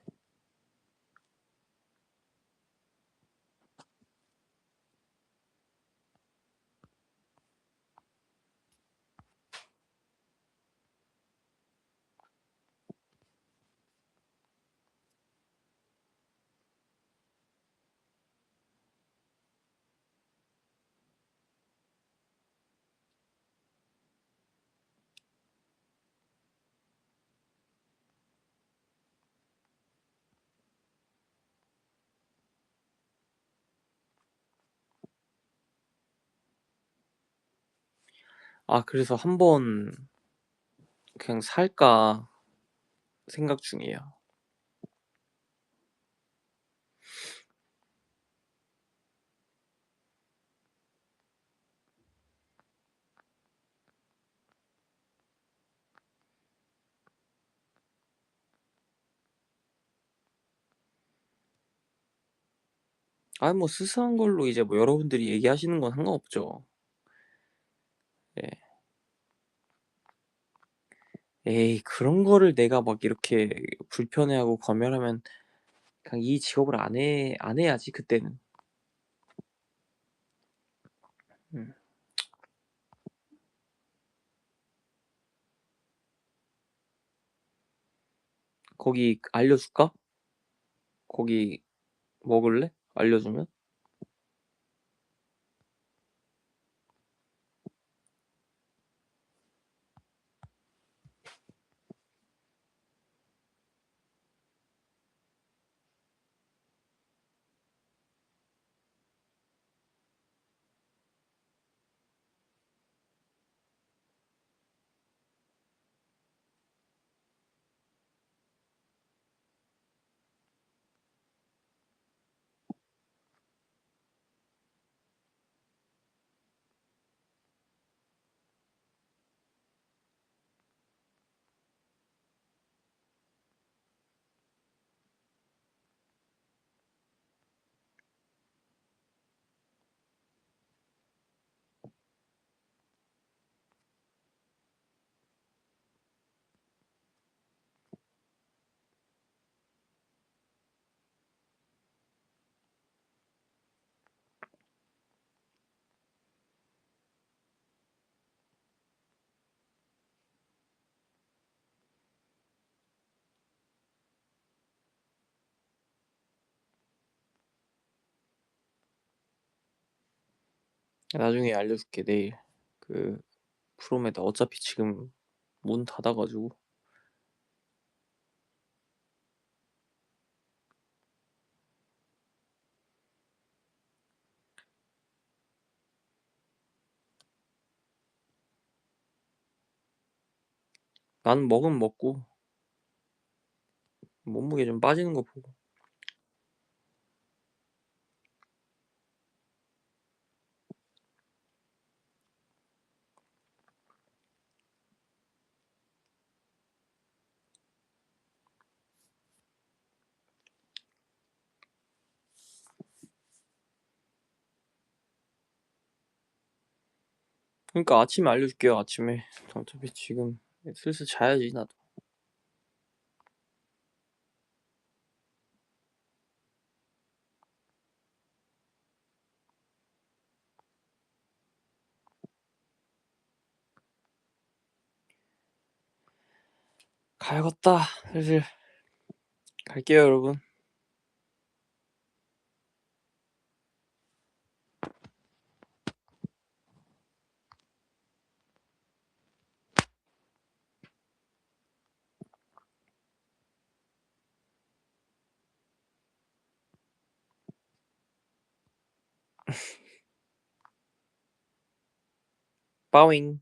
그래서 한번 그냥 살까 생각 중이야. 뭐 스스한 걸로 이제 뭐 여러분들이 얘기하시는 건 상관없죠. 예. 에이, 그런 거를 내가 막 이렇게 불편해하고 검열하면 그냥 이 직업을 안 해야지 그때는. 음. 거기 알려줄까? 거기 먹을래? 알려주면? 나중에 알려줄게 내일. 그 프롬에다 어차피 지금 문 닫아가지고. 나는 먹으면 먹고 몸무게 좀 빠지는 거 보고. 그러니까 아침에 알려줄게요, 아침에. 어차피 지금 슬슬 자야지 나도. 가야겠다. 슬슬 갈게요, 여러분. 빠잉.